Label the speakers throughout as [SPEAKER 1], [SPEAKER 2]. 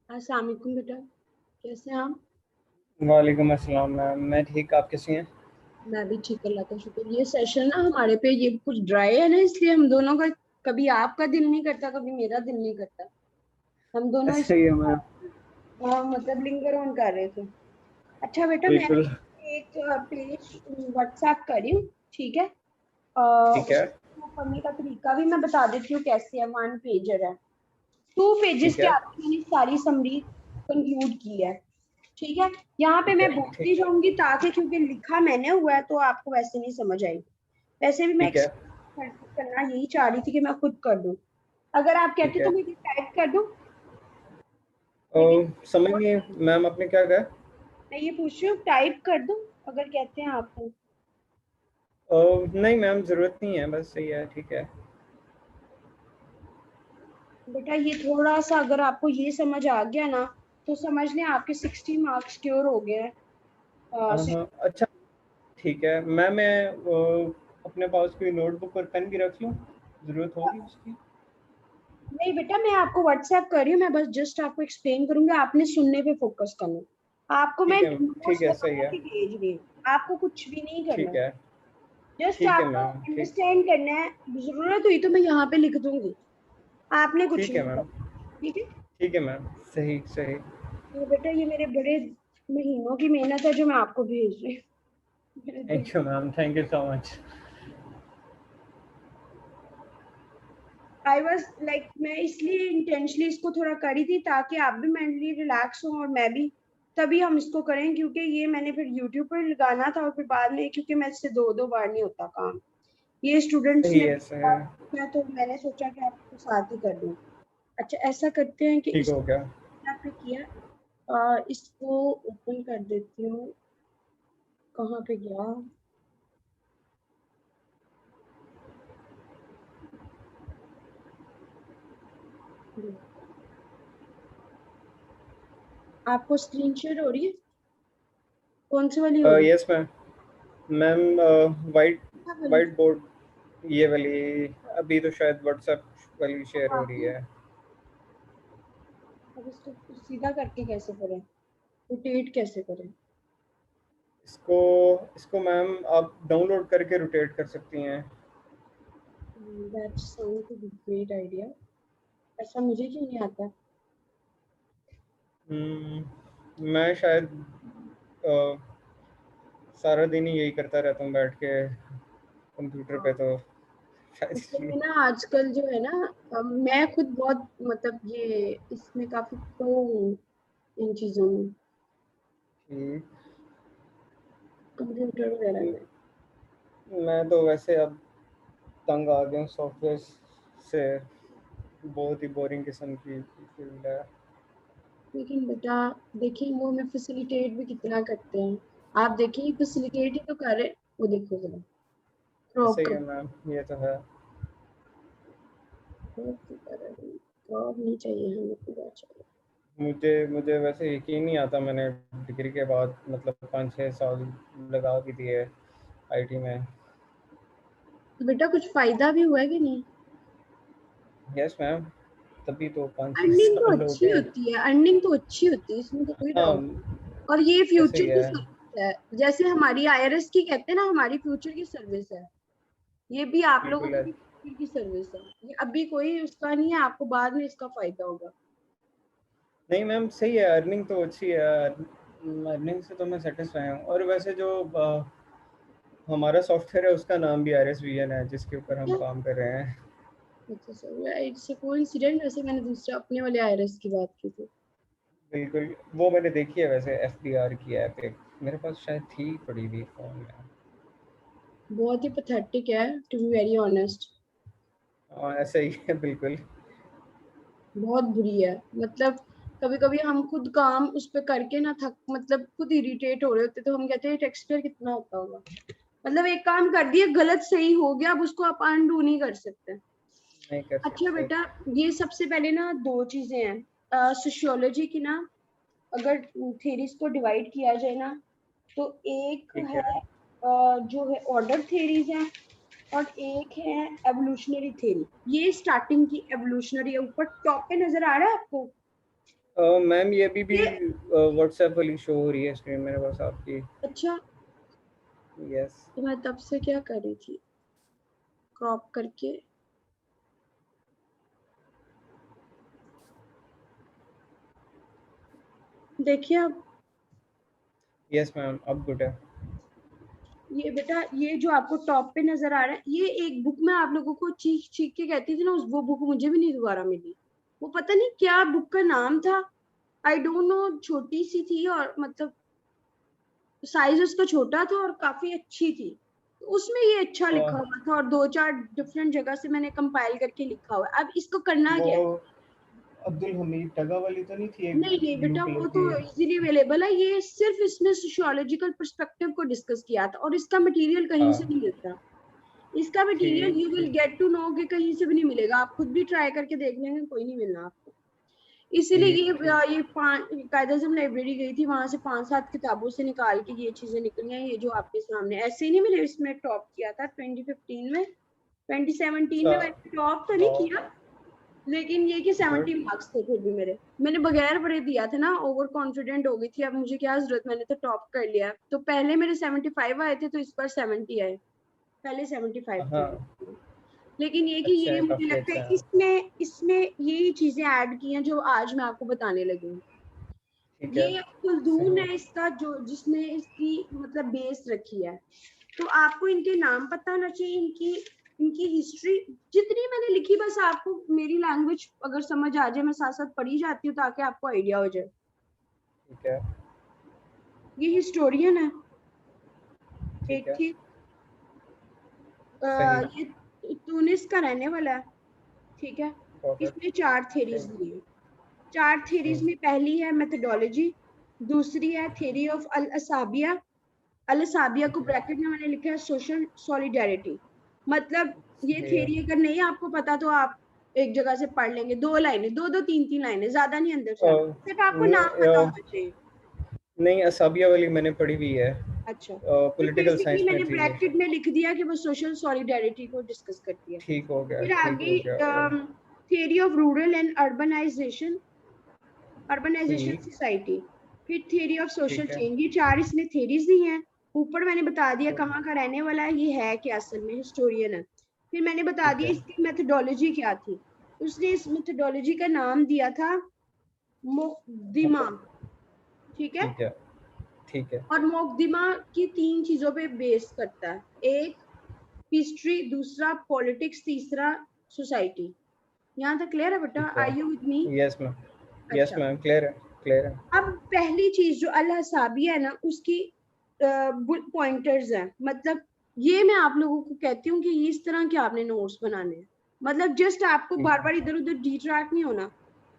[SPEAKER 1] अस्सलाम वालेकुम बेटा, कैसे हैं आप?
[SPEAKER 2] वालेकुम अस्सलाम मैम। मैं ठीक, आप कैसी हैं?
[SPEAKER 1] मैं भी ठीक, अल्लाह का शुक्र। ये सेशन ना हमारे पे ये कुछ ड्राई है ना, इसलिए हम दोनों का कभी आपका दिल नहीं करता, कभी मेरा दिल नहीं करता। हम दोनों इस
[SPEAKER 2] सही है मैम।
[SPEAKER 1] मतलब लिंगर ऑन कर रहे थे। अच्छा बेटा, मैं
[SPEAKER 2] बिल्कुल।
[SPEAKER 1] एक पेज व्हाट्सएप कर रही हूँ, ठीक है?
[SPEAKER 2] ठीक है।
[SPEAKER 1] उसको पढ़ने का तरीका भी मैं बता देती हूँ कैसे है। 1 पेजर है, 2 पेजेस
[SPEAKER 2] ठीक
[SPEAKER 1] के
[SPEAKER 2] है।
[SPEAKER 1] आगे मैंने सारी समरी कंक्लूड की है, ठीक है? यहाँ पे
[SPEAKER 2] ठीक है।
[SPEAKER 1] मैं बोलती
[SPEAKER 2] ठीक है।
[SPEAKER 1] जाऊंगी ताकि, क्योंकि लिखा मैंने हुआ है तो आपको वैसे नहीं समझ आएगी। वैसे भी मैं
[SPEAKER 2] ठीक है।
[SPEAKER 1] करना यही चाह रही थी कि मैं खुद कर दूं। अगर आप
[SPEAKER 2] ठीक
[SPEAKER 1] कहते
[SPEAKER 2] है।
[SPEAKER 1] तो मैं टाइप कर दूं, लेकिन
[SPEAKER 2] समझ नहीं मैम, आपने क्या कहा?
[SPEAKER 1] मैं ये पूछ रही हूँ टाइप कर दूं अगर कहते हैं आप तो।
[SPEAKER 2] नहीं मैम, ज़रूरत नहीं है, बस सही है, ठीक है।
[SPEAKER 1] बेटा ये थोड़ा सा अगर आपको ये समझ आ गया ना, तो समझ लें आपके 60 मार्क्स क्योर हो गए हैं।
[SPEAKER 2] हाँ हाँ, अच्छा। ठीक है मैम, मैं अपने पास कोई नोटबुक और पेन भी रख लूँ, ज़रूरत होगी उसकी?
[SPEAKER 1] नहीं बेटा, मैं आपको व्हाट्सएप कर रही हूँ, मैं बस जस्ट आपको एक्सप्लेन करूंगी, आपने सुनने पे फोकस करना। आपको मैं
[SPEAKER 2] ठीक
[SPEAKER 1] नोट्स
[SPEAKER 2] है, सही
[SPEAKER 1] बना
[SPEAKER 2] है।
[SPEAKER 1] के भेज रही हूँ, आपको कुछ भी नहीं करना।
[SPEAKER 2] ठीक है।
[SPEAKER 1] जस्ट
[SPEAKER 2] ठीक है
[SPEAKER 1] आपको
[SPEAKER 2] मैम। ठीक।
[SPEAKER 1] अंडरस्टैंड करना है। जरूरत हुई तो मैं यहाँ पे लिख दूंगी, आपने कुछ
[SPEAKER 2] ठीक है
[SPEAKER 1] नहीं
[SPEAKER 2] मैम।
[SPEAKER 1] करना। ठीक है?
[SPEAKER 2] ठीक है मैम। सही सही।
[SPEAKER 1] तो बेटा ये मेरे बड़े महीनों की मेहनत है जो मैं आपको भेज रही हूँ, मेरे दिल
[SPEAKER 2] thank you ma'am, thank you so much.
[SPEAKER 1] I was like, मैं इसलिए इंटेंशनली इसको थोड़ा करी थी ताकि आप भी मेंटली रिलैक्स हो और मैं भी। तभी हम इसको करें, क्योंकि ये मैंने फिर यूट्यूब पर लगाना था और फिर बाद में, क्योंकि मैं इससे दो दो बार नहीं होता काम। ये स्टूडेंट्स
[SPEAKER 2] सही
[SPEAKER 1] ने
[SPEAKER 2] है, सही है।
[SPEAKER 1] पूछा तो मैंने सोचा कि आपको साथ ही कर दूं। अच्छा ऐसा करते हैं कि
[SPEAKER 2] ठीक
[SPEAKER 1] इस
[SPEAKER 2] हो गया।
[SPEAKER 1] पे किया, इसको ओपन कर देती हूँ। कहाँ पे गया? आपको स्क्रीन शेयर हो रही है? कौन सी वाली हो रही
[SPEAKER 2] यस मैम। मैम, वाइट
[SPEAKER 1] है वाली?
[SPEAKER 2] वाइट बोर्ड, ये वाली। अभी तो शायद व्हाट्सएप वाली शेयर हो रही
[SPEAKER 1] हाँ।
[SPEAKER 2] है।
[SPEAKER 1] अब इसको सीधा करके कैसे करें, रोटेट कैसे करें?
[SPEAKER 2] इसको इसको मैम आप डाउनलोड करके रोटेट कर सकती हैं।
[SPEAKER 1] That sound to be great idea. ऐसा मुझे क्यों नहीं आता?
[SPEAKER 2] मैं शायद अ, सारा दिन ही यही करता रहता हूँ बैठ के कंप्यूटर पे,
[SPEAKER 1] हाँ,
[SPEAKER 2] तो शायद
[SPEAKER 1] असल
[SPEAKER 2] इसलिए।
[SPEAKER 1] में ना आजकल जो है ना, मैं खुद बहुत मतलब ये इसमें काफी प्रो हूँ इन चीजों में,
[SPEAKER 2] ठीक।
[SPEAKER 1] कंप्यूटर वगैरह में।
[SPEAKER 2] मैं तो वैसे अब तंग आ गया हूँ सॉफ्टवेयर से। बहुत ही बोरिंग किस्म की फील्ड है।
[SPEAKER 1] लेकिन बेटा देखिए, वो हमें फैसिलिटेट भी कितना करते हैं। आप देखिए, फैसिलिटेट ही तो कर रहे हैं। वो देखो जरा, क्रॉप
[SPEAKER 2] सही
[SPEAKER 1] कर,
[SPEAKER 2] है मैम, ये तो है।
[SPEAKER 1] क्रॉप तो कर रहे हैं। क्रॉप नहीं चाहिए हमें, पूरा चाहिए।
[SPEAKER 2] मुझे मुझे वैसे यकीन नहीं आता, मैंने डिग्री के बाद मतलब 5-6 साल लगा भी दिए आईटी में।
[SPEAKER 1] तो बेटा कुछ फायदा भी हुआ है कि नहीं?
[SPEAKER 2] यस मैम, तभी तो 5-6
[SPEAKER 1] अर्निंग तो
[SPEAKER 2] साल हो
[SPEAKER 1] अच्छी
[SPEAKER 2] गए।
[SPEAKER 1] होती है, अर्निंग तो अच्छी होती है, इसमें तो कोई
[SPEAKER 2] हाँ,
[SPEAKER 1] डाउट। और ये
[SPEAKER 2] ऐसे
[SPEAKER 1] फ्यूचर
[SPEAKER 2] ही
[SPEAKER 1] की
[SPEAKER 2] है।
[SPEAKER 1] सर्विस है, जैसे हमारी आईआरएस की कहते हैं ना, हमारी फ्यूचर की सर्विस है। ये भी आप लोगों
[SPEAKER 2] बिल्कुल
[SPEAKER 1] की
[SPEAKER 2] है।
[SPEAKER 1] भी फ्यूचर की सर्विस है। ये अभी कोई उसका नहीं है, आपको बाद में इसका फायदा होगा।
[SPEAKER 2] नहीं मैम, सही है, अर्निंग तो अच्छी है। अर्निंग से तो मैं सेटिस्फाई हूँ। और वैसे जो हमारा सॉफ्टवेयर है उसका नाम भी RSVN है, जिसके ऊपर हम
[SPEAKER 1] क्या?
[SPEAKER 2] काम कर रहे हैं।
[SPEAKER 1] अच्छा सर, इट्स अ कोइंसिडेंट। वैसे मैंने दूसरा अपने वाले आईआरएस की बात की थी।
[SPEAKER 2] बिल्कुल, वो मैंने देखी है वैसे, FBR की ऐप एक मेरे पास शायद थी पड़ी हुई फ़ोन में।
[SPEAKER 1] बहुत ही पथेटिक है, टू बी वेरी ऑनेस्ट।
[SPEAKER 2] हाँ, ऐसा ही है बिल्कुल।
[SPEAKER 1] बहुत बुरी है, मतलब कभी कभी हम खुद काम उस पे करके ना थक, मतलब खुद इरिटेट हो रहे होते तो हम कहते हैं टेक्सचर कितना होता होगा। मतलब एक काम कर दिया, गलत सही हो गया, अब उसको आप अनडू नहीं कर सकते।
[SPEAKER 2] नहीं कर
[SPEAKER 1] अच्छा
[SPEAKER 2] सकते।
[SPEAKER 1] बेटा, ये सबसे पहले ना दो चीजें हैं सोशियोलॉजी की ना। अगर थेरीज को डिवाइड किया जाए ना, तो एक
[SPEAKER 2] ठीक
[SPEAKER 1] है
[SPEAKER 2] है।
[SPEAKER 1] जो है ऑर्डर थेरीज हैं, और एक है एवोल्यूशनरी थ्योरी। ये स्टार्टिंग की एवोल्यूशनरी है, ऊपर टॉप पे नजर आ रहा है आपको?
[SPEAKER 2] मैम ये अभी भी
[SPEAKER 1] ये
[SPEAKER 2] व्हाट्सएप वाली शो हो रही है स्क्रीन मेरे पास आपकी।
[SPEAKER 1] अच्छा,
[SPEAKER 2] यस।
[SPEAKER 1] तो मैं तब से क्या कर रही थी, क्रॉप करके। देखिए अब
[SPEAKER 2] यस मैम, अब गुड है।
[SPEAKER 1] ये बेटा, ये जो आपको टॉप पे नजर आ रहा है, ये एक बुक में आप लोगों को चीख चीख के कहती थी ना, उस वो बुक मुझे भी नहीं दोबारा मिली। वो पता नहीं क्या बुक का नाम था, आई डोंट नो, छोटी सी थी और मतलब साइज उसका छोटा था और काफी अच्छी थी। तो उसमें ये अच्छा लिखा हुआ था और दो चार डिफरेंट जगह से मैंने कंपाइल करके लिखा हुआ है। अब इसको करना
[SPEAKER 2] वो
[SPEAKER 1] क्या है?
[SPEAKER 2] अब्दुल हमीद टगा वाली तो नहीं थी एक
[SPEAKER 1] नहीं
[SPEAKER 2] बुक
[SPEAKER 1] नहीं
[SPEAKER 2] ब्लू
[SPEAKER 1] बेटा,
[SPEAKER 2] कलर
[SPEAKER 1] वो तो
[SPEAKER 2] की?
[SPEAKER 1] इजीली अवेलेबल है। ये सिर्फ इसने सोशियोलॉजिकल पर्सपेक्टिव को डिस्कस किया था और इसका मटेरियल कहीं से
[SPEAKER 2] हाँ
[SPEAKER 1] नहीं मिलता। इसका मटेरियल
[SPEAKER 2] ठीक
[SPEAKER 1] यू विल
[SPEAKER 2] ठीक
[SPEAKER 1] गेट टू नो कि कहीं से भी नहीं मिलेगा। आप खुद भी ट्राई करके देख लेंगे, कोई नहीं मिलना आपको। इसीलिए
[SPEAKER 2] ठीक ठीक।
[SPEAKER 1] ये पांच कायदा से लाइब्रेरी गई थी, वहां से 5-7 किताबों से निकाल के ये चीजें निकली हैं। ये जो आपके सामने ऐसे ही नहीं मिले, इसमें टॉप किया था 2015 में। 2017
[SPEAKER 2] अच्छा।
[SPEAKER 1] में मैंने टॉप तो नहीं
[SPEAKER 2] टॉप।
[SPEAKER 1] किया, लेकिन ये कि
[SPEAKER 2] गुड।
[SPEAKER 1] 70 मार्क्स थे फिर भी मेरे। मैंने बगैर पढ़े दिया था ना, ओवर कॉन्फिडेंट हो गई थी, अब मुझे क्या जरूरत, मैंने तो टॉप कर लिया। तो पहले मेरे 75 आए थे, तो इस बार 70 आए। पहले 75 थे।
[SPEAKER 2] हाँ।
[SPEAKER 1] लेकिन ये कि
[SPEAKER 2] अच्छा
[SPEAKER 1] ये
[SPEAKER 2] है,
[SPEAKER 1] मुझे
[SPEAKER 2] काफी
[SPEAKER 1] लगता
[SPEAKER 2] अच्छा
[SPEAKER 1] है
[SPEAKER 2] है।
[SPEAKER 1] इसमें इसमें यही चीजें ऐड की हैं जो आज मैं आपको बताने लगी हूँ।
[SPEAKER 2] ठीक है।
[SPEAKER 1] ये कुलदून
[SPEAKER 2] सही।
[SPEAKER 1] है इसका, जो जिसने इसकी मतलब बेस रखी है। तो आपको इनके नाम पता होना चाहिए, इनकी इनकी हिस्ट्री जितनी मैंने लिखी, बस आपको मेरी लैंग्वेज अगर समझ आ जाए, मैं साथ साथ पढ़ी जाती हूँ ताकि आपको आइडिया हो जाए।
[SPEAKER 2] ठीक है।
[SPEAKER 1] ये हिस्टोरियन है,
[SPEAKER 2] ठीक
[SPEAKER 1] एक
[SPEAKER 2] है।
[SPEAKER 1] थी
[SPEAKER 2] सही।
[SPEAKER 1] ये तुनिस का रहने वाला है, ठीक है।
[SPEAKER 2] Got it.
[SPEAKER 1] इसने 4 थेरीज
[SPEAKER 2] सही।
[SPEAKER 1] दी है। 4 थेरीज में पहली है मेथोडोलॉजी, दूसरी है थेरी ऑफ अल असाबिया। अल असाबिया को ब्रैकेट में मैंने लिखा है सोशल सॉलिडेरिटी। मतलब ये
[SPEAKER 2] सही है।
[SPEAKER 1] थेरी अगर नहीं आपको पता तो आप एक जगह से पढ़ लेंगे, 2 लाइनें, 2-2 3-3 लाइनें, ज्यादा नहीं अंदर जाना, सिर्फ आपको नाम पता होना चाहिए।
[SPEAKER 2] नहीं, असाबिया वाली मैंने पढ़ी हुई है।
[SPEAKER 1] अच्छा, तो
[SPEAKER 2] पॉलिटिकल
[SPEAKER 1] बेसिकली
[SPEAKER 2] साइंस में
[SPEAKER 1] मैंने
[SPEAKER 2] थी ये
[SPEAKER 1] ब्रैकेट
[SPEAKER 2] शायद।
[SPEAKER 1] में लिख दिया कि वो सोशल सॉलिडेरिटी को डिस्कस करती है।
[SPEAKER 2] ठीक हो गया,
[SPEAKER 1] फिर
[SPEAKER 2] ठीक
[SPEAKER 1] आगे
[SPEAKER 2] हो गया। और
[SPEAKER 1] theory of rural and urbanization, urbanization
[SPEAKER 2] ठीक।
[SPEAKER 1] सोसाइटी। फिर थियरी ऑफ सोशल
[SPEAKER 2] ठीक है।
[SPEAKER 1] चेंज। ये 4 इसने थेरीज दी हैं। ऊपर मैंने बता दिया
[SPEAKER 2] गुड।
[SPEAKER 1] कहाँ का रहने वाला है, ये है कि असल में हिस्टोरियन है। फिर मैंने बता
[SPEAKER 2] ठीक
[SPEAKER 1] दिया
[SPEAKER 2] है।
[SPEAKER 1] इसकी मेथोडोलॉजी क्या थी। उसने इस मेथोडोलॉजी का नाम दिया था मोकदिमा,
[SPEAKER 2] मतलब।
[SPEAKER 1] ठीक है।
[SPEAKER 2] ठीक है। ठीक है।
[SPEAKER 1] और मोकदिमा की 3 चीजों पे बेस करता है, एक हिस्ट्री, दूसरा पॉलिटिक्स, तीसरा सोसाइटी। यहाँ तक क्लियर है बेटा?
[SPEAKER 2] ठीक है।
[SPEAKER 1] Are you with me?
[SPEAKER 2] Yes ma'am. Yes
[SPEAKER 1] अच्छा,
[SPEAKER 2] मैम, क्लियर है। क्लियर है।
[SPEAKER 1] अब पहली चीज जो अल हसाबिया है ना, उसकी पॉइंटर्स हैं। मतलब ये मैं आप लोगों को कहती हूँ कि इस तरह के आपने नोट्स बनाने हैं। मतलब जस्ट आपको
[SPEAKER 2] ठीक
[SPEAKER 1] बार
[SPEAKER 2] है।
[SPEAKER 1] बार इधर उधर डिट्रैक्ट नहीं होना।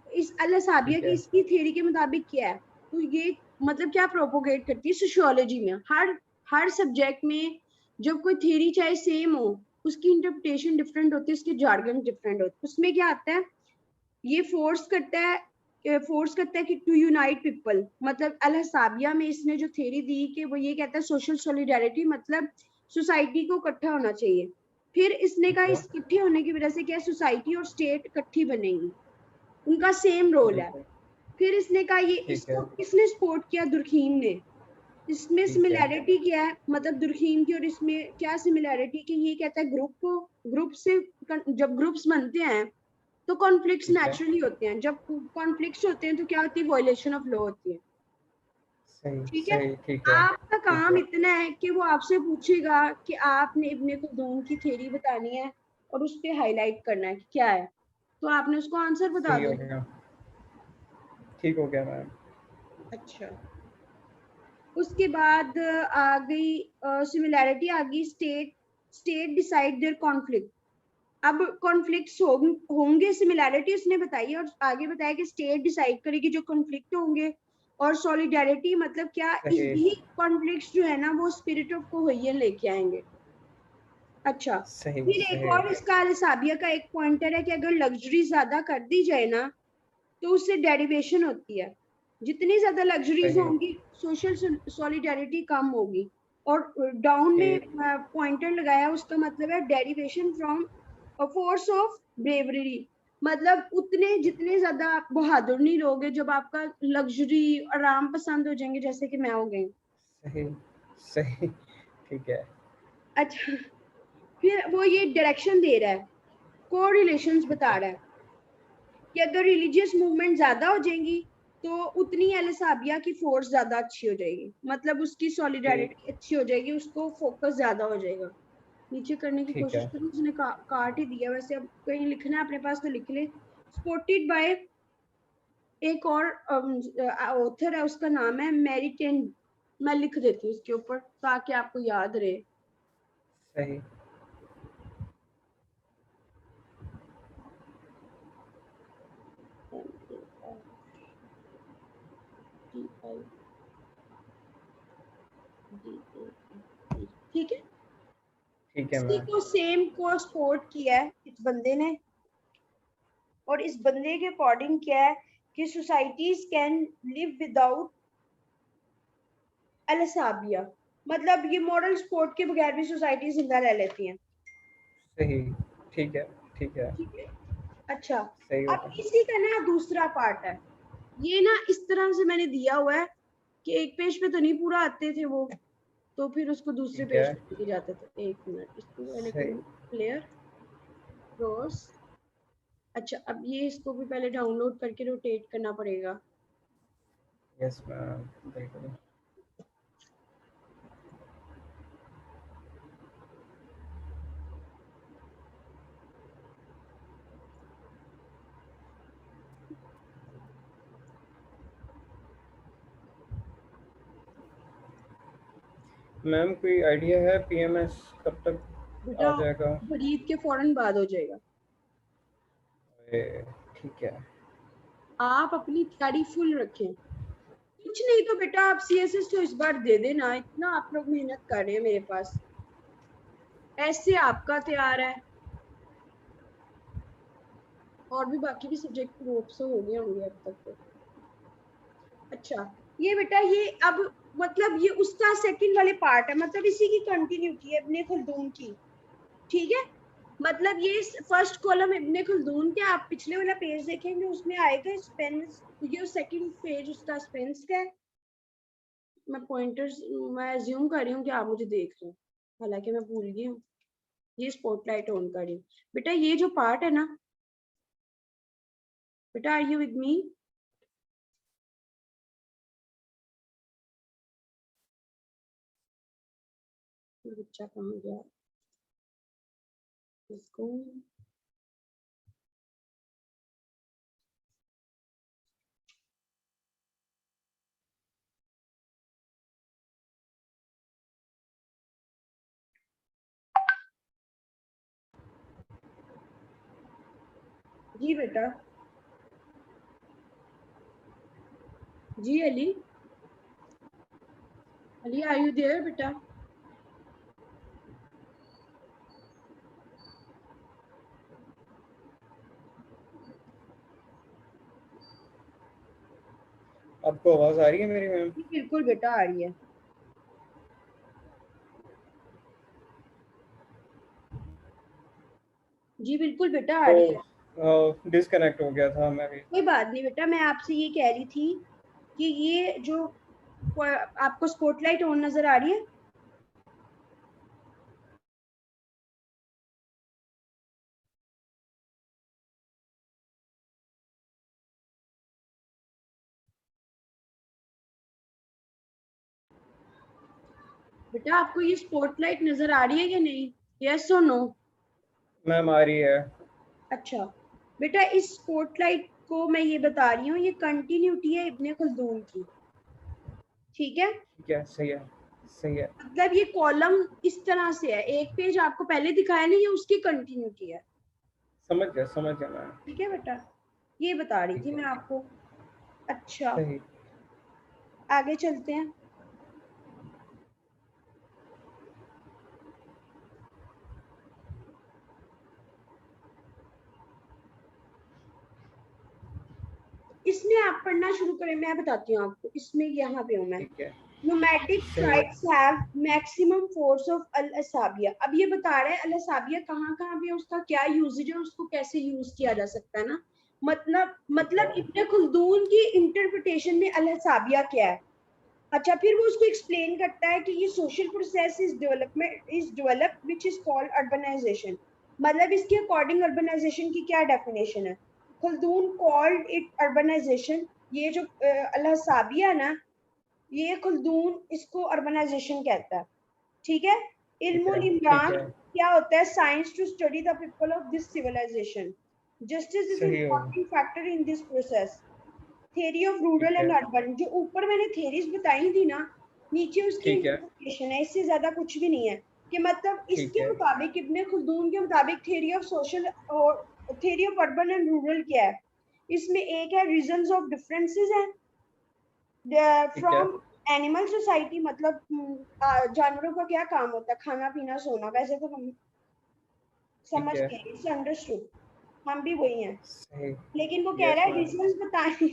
[SPEAKER 1] इस अल हसाबिया
[SPEAKER 2] ठीक
[SPEAKER 1] की
[SPEAKER 2] है।
[SPEAKER 1] इसकी थ्योरी के मुताबिक क्या है, तो ये मतलब क्या प्रोपोगेट करती है सोशियोलॉजी में। हर सब्जेक्ट में जब कोई थ्योरी चाहे सेम हो, उसकी इंटरप्रिटेशन डिफरेंट होती है, उसके जार्गन डिफरेंट होते हैं। उसमें क्या आता है, ये फोर्स करता है कि टू यूनाइट पीपल। मतलब अल हसाबिया में इसने जो थ्योरी दी कि वो ये कहता है सोशल सॉलिडेरिटी, मतलब सोसाइटी को इकट्ठा होना चाहिए। फिर इसने कहा
[SPEAKER 2] ठीक है।
[SPEAKER 1] इस इकट्ठे होने की वजह से क्या, सोसाइटी और स्टेट इकट्ठी बनेगी, उनका सेम रोल है।
[SPEAKER 2] ठीक है।
[SPEAKER 1] फिर इसने कहा ये
[SPEAKER 2] ठीक है।
[SPEAKER 1] इसको किसने सपोर्ट किया, दुर्खीम ने। इसमें
[SPEAKER 2] ठीक है।
[SPEAKER 1] सिमिलैरिटी क्या है, मतलब दुर्खीम की और इसमें क्या सिमिलैरिटी, कि ये कहता है ग्रुप से जब ग्रुप्स बनते हैं तो कॉन्फ्लिक्ट्स
[SPEAKER 2] ठीक है।
[SPEAKER 1] नेचुरली होते हैं। जब कॉन्फ्लिक्ट्स होते हैं तो क्या होती है, वॉयलेशन ऑफ लॉ होती है।
[SPEAKER 2] सही
[SPEAKER 1] ठीक है।
[SPEAKER 2] सही। ठीक है।
[SPEAKER 1] आपका
[SPEAKER 2] ठीक
[SPEAKER 1] काम
[SPEAKER 2] है।
[SPEAKER 1] इतना है कि वो आपसे पूछेगा कि आपने इब्ने खुल्दून की थ्योरी बतानी है और उस पर हाईलाइट करना है कि क्या है, तो आपने उसको आंसर बता
[SPEAKER 2] सही हो
[SPEAKER 1] दो।
[SPEAKER 2] गया। ठीक हो गया मैम।
[SPEAKER 1] अच्छा, उसके बाद आ गई सिमिलैरिटी, आ गई स्टेट डिसाइड देयर कॉन्फ्लिक्ट। अब कॉन्फ्लिक्ट्स होंगे, सिमिलैरिटी उसने बताई और आगे बताया कि स्टेट डिसाइड करेगी जो कॉन्फ्लिक्ट होंगे। और सॉलिडेरिटी मतलब क्या,
[SPEAKER 2] सही
[SPEAKER 1] यही कॉन्फ्लिक्ट्स जो है ना वो स्पिरिट ऑफ कोहेजन लेके आएंगे। अच्छा,
[SPEAKER 2] सही
[SPEAKER 1] फिर एक
[SPEAKER 2] सही।
[SPEAKER 1] और इसका अल-साबिया का एक पॉइंटर है कि अगर लग्जरी ज्यादा कर दी जाए ना, तो उससे डेरिवेशन होती है। जितनी ज्यादा लग्जरीज
[SPEAKER 2] सही।
[SPEAKER 1] होंगी, सोशल सॉलिडेरिटी कम होगी। और डाउन में
[SPEAKER 2] ठीक।
[SPEAKER 1] पॉइंटर लगाया, उसका मतलब है derivation from a force of bravery. मतलब उतने जितने ज्यादा आप बहादुर नहीं रहोगे, जब आपका लग्जरी आराम पसंद हो जाएंगे जैसे कि मैं हो गई।
[SPEAKER 2] सही सही, ठीक है।
[SPEAKER 1] अच्छा, फिर वो ये डायरेक्शन दे रहा है, को रिलेशंस
[SPEAKER 2] ठीक
[SPEAKER 1] बता
[SPEAKER 2] है।
[SPEAKER 1] रहा है कि अगर रिलीजियस मूवमेंट ज्यादा हो जाएंगी तो उतनी एलिसाबिया की फोर्स ज्यादा अच्छी हो जाएगी, मतलब उसकी
[SPEAKER 2] ठीक।
[SPEAKER 1] सॉलिडारिटी अच्छी हो जाएगी, उसको फोकस ज्यादा हो जाएगा। नीचे करने की
[SPEAKER 2] ठीक
[SPEAKER 1] कोशिश
[SPEAKER 2] है।
[SPEAKER 1] करी, उसने काट ही दिया। वैसे अब कहीं लिखना है अपने पास तो लिख ले। सपोर्टेड बाय एक और ऑथर है, उसका नाम है मैरिटेन। मैं लिख देती हूँ उसके ऊपर ताकि आपको याद रहे।
[SPEAKER 2] सही।
[SPEAKER 1] ठीक है,
[SPEAKER 2] ठीक है
[SPEAKER 1] इसी
[SPEAKER 2] मैम।
[SPEAKER 1] को सेम को सपोर्ट किया है इस बंदे ने, और इस बंदे के अकॉर्डिंग क्या है कि सोसाइटीज कैन लिव विदाउट एलसाबिया, मतलब ये मॉरल सपोर्ट के बगैर भी सोसाइटी जिंदा रह लेती हैं।
[SPEAKER 2] सही। ठीक है। ठीक है।
[SPEAKER 1] ठीक है। अच्छा,
[SPEAKER 2] सही
[SPEAKER 1] अब
[SPEAKER 2] होता है।
[SPEAKER 1] इसी का ना दूसरा पार्ट है। ये ना इस तरह से मैंने दिया हुआ है कि एक पेज पे तो नहीं पूरा आते थे वो, तो फिर उसको दूसरे
[SPEAKER 2] ठीक
[SPEAKER 1] पेज
[SPEAKER 2] है।
[SPEAKER 1] पे लेके जाते थे। एक मिनट, इसको पहले
[SPEAKER 2] सही।
[SPEAKER 1] करूँ क्लियर क्रॉस। अच्छा, अब ये इसको भी पहले डाउनलोड करके रोटेट करना पड़ेगा।
[SPEAKER 2] यस मैम, बिल्कुल। मैम कोई आइडिया है पीएमएस कब तक
[SPEAKER 1] बेटा
[SPEAKER 2] आ जाएगा?
[SPEAKER 1] खरीद के फौरन बाद हो जाएगा।
[SPEAKER 2] ठीक है।
[SPEAKER 1] आप अपनी तैयारी फुल रखें। कुछ नहीं तो बेटा आप सीएसएस तो इस बार दे देना, इतना आप लोग मेहनत कर रहे हैं मेरे पास, ऐसे आपका तैयार है। और भी बाकी भी सब्जेक्ट ग्रुप से हो गए होंगे अब तक तो। अच्छा, ये बेटा ये अब मतलब ये उसका सेकंड वाले पार्ट है, मतलब इसी की कंटिन्यूटी है इब्ने खल्दून की। ठीक है, मतलब ये फर्स्ट कॉलम इब्ने खल्दून के, आप पिछले वाला पेज देखेंगे उसमें आएगा स्पेंस, ये सेकंड पेज उसका स्पेंस का है। मैं पॉइंटर्स मैं अज्यूम कर रही हूँ कि आप मुझे देख रहे हैं, हालांकि मैं भूल गई हूँ। ये स्पॉटलाइट ऑन कर रही हूँ। बेटा ये जो पार्ट है ना, बेटा आर यू विद मी? बच्चा कहाँ गया इसको? जी बेटा, जी Ali, Ali are you there बेटा?
[SPEAKER 2] आपको आवाज आ रही है मेरी मैम?
[SPEAKER 1] जी बिल्कुल बेटा आ रही है। जी बिल्कुल बेटा आ रही है।
[SPEAKER 2] तो डिस्कनेक्ट हो गया था मैं भी।
[SPEAKER 1] कोई बात नहीं बेटा, मैं आपसे ये कह रही थी कि ये जो आपको स्पॉटलाइट ऑन नजर आ रही है? बेटा आपको ये स्पॉटलाइट नजर आ रही है या नहीं? यस और नो?
[SPEAKER 2] मैम आ रही है।
[SPEAKER 1] अच्छा बेटा, इस स्पॉटलाइट को मैं ये बता रही हूँ, ये कंटिन्यूटी है इब्ने खल्दून की। ठीक है,
[SPEAKER 2] ठीक है। सही है। सही है।
[SPEAKER 1] मतलब ये कॉलम इस तरह से है, एक पेज आपको पहले दिखाया ना, ये उसकी कंटिन्यूटी है।
[SPEAKER 2] समझ गया मैम।
[SPEAKER 1] ठीक है बेटा, ये बता रही
[SPEAKER 2] ठीक
[SPEAKER 1] थी
[SPEAKER 2] है।
[SPEAKER 1] मैं आपको। अच्छा,
[SPEAKER 2] सही।
[SPEAKER 1] आगे चलते हैं। इसमें आप पढ़ना शुरू करें, मैं बताती हूँ आपको, इसमें यहाँ पे हूँ मैं।
[SPEAKER 2] ठीक है।
[SPEAKER 1] nomadic
[SPEAKER 2] सही है।
[SPEAKER 1] tribes have maximum force of al-asabiya। अब ये बता रहा है al-asabiya कहाँ कहाँ पे उसका क्या यूजेज है, उसको कैसे यूज किया जा सकता है ना।
[SPEAKER 2] ठीक है।
[SPEAKER 1] मतलब इब्न खुल्दून की इंटरप्रिटेशन में al-asabiya क्या है। अच्छा, फिर वो उसको एक्सप्लेन करता है कि ये social process is develop which is called urbanization. मतलब इसके अकॉर्डिंग अर्बनाइजेशन की क्या डेफिनेशन है। Khaldun called it urbanization. ये जो अल-हसाबिया है ना, ये खुल्दून इसको अर्बनाइजेशन कहता है। ठीक है।
[SPEAKER 2] ठीक
[SPEAKER 1] इल्मुल
[SPEAKER 2] है। ठीक
[SPEAKER 1] इमरान
[SPEAKER 2] है।
[SPEAKER 1] क्या होता है, science to study the people of this civilisation. Justice is
[SPEAKER 2] सही होगा।
[SPEAKER 1] Important factor in this process. Theory of rural
[SPEAKER 2] ठीक
[SPEAKER 1] एंड
[SPEAKER 2] है।
[SPEAKER 1] अर्बन, जो ऊपर मैंने थ्योरीज बताई थी ना, नीचे उसकी
[SPEAKER 2] ठीक है।
[SPEAKER 1] इंटरप्रिटेशन है, इससे ज्यादा कुछ भी नहीं है। कि मतलब
[SPEAKER 2] ठीक
[SPEAKER 1] इसके
[SPEAKER 2] है।
[SPEAKER 1] मुताबिक, इब्ने खुल्दून के मुताबिक थ्योरी ऑफ सोशल और theory of urban and rural क्या है। इसमें एक है रीजंस ऑफ डिफरेंसेस है
[SPEAKER 2] ठीक है।
[SPEAKER 1] From animal society. मतलब जानवरों का क्या काम होता है, खाना पीना सोना, वैसे तो हम
[SPEAKER 2] ठीक
[SPEAKER 1] समझ
[SPEAKER 2] है।
[SPEAKER 1] गए, इट्स अंडरस्टूड, हम भी वही हैं।
[SPEAKER 2] सही।
[SPEAKER 1] लेकिन वो कह रहा
[SPEAKER 2] यस
[SPEAKER 1] है
[SPEAKER 2] मैम।
[SPEAKER 1] रीजंस बताए।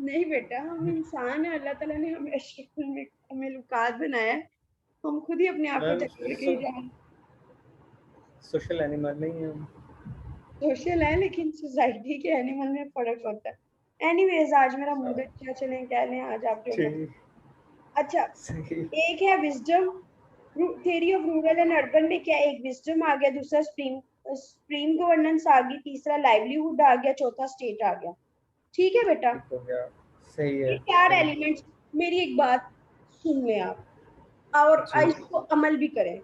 [SPEAKER 1] नहीं बेटा, हम इंसान है, अल्लाह ताला ने हमें अशरफुल मखलूकात बनाया है। हम खुद ही अपने आप को
[SPEAKER 2] मैम
[SPEAKER 1] टक्कर के ही जाए।
[SPEAKER 2] सोशल एनिमल नहीं है हम।
[SPEAKER 1] सोशल है लेकिन सोसाइटी के एनिमल में फर्क होता है। एनीवेज, आज मेरा मूड अच्छा, चलें कह लें आज आप जो मर्जी।
[SPEAKER 2] ठीक।
[SPEAKER 1] अच्छा,
[SPEAKER 2] सही।
[SPEAKER 1] एक है wisdom. Theory of rural and urban में क्या, एक विजडम आ गया, दूसरा स्प्रीम गवर्नेंस आ गई, तीसरा लाइवलीहुड आ गया, चौथा स्टेट आ गया। ठीक है बेटा।
[SPEAKER 2] ठीक हो गया। सही है।
[SPEAKER 1] ये चार
[SPEAKER 2] सही।
[SPEAKER 1] एलिमेंट्स। मेरी एक बात सुन लें आप, और
[SPEAKER 2] जी।
[SPEAKER 1] इसको अमल भी करें।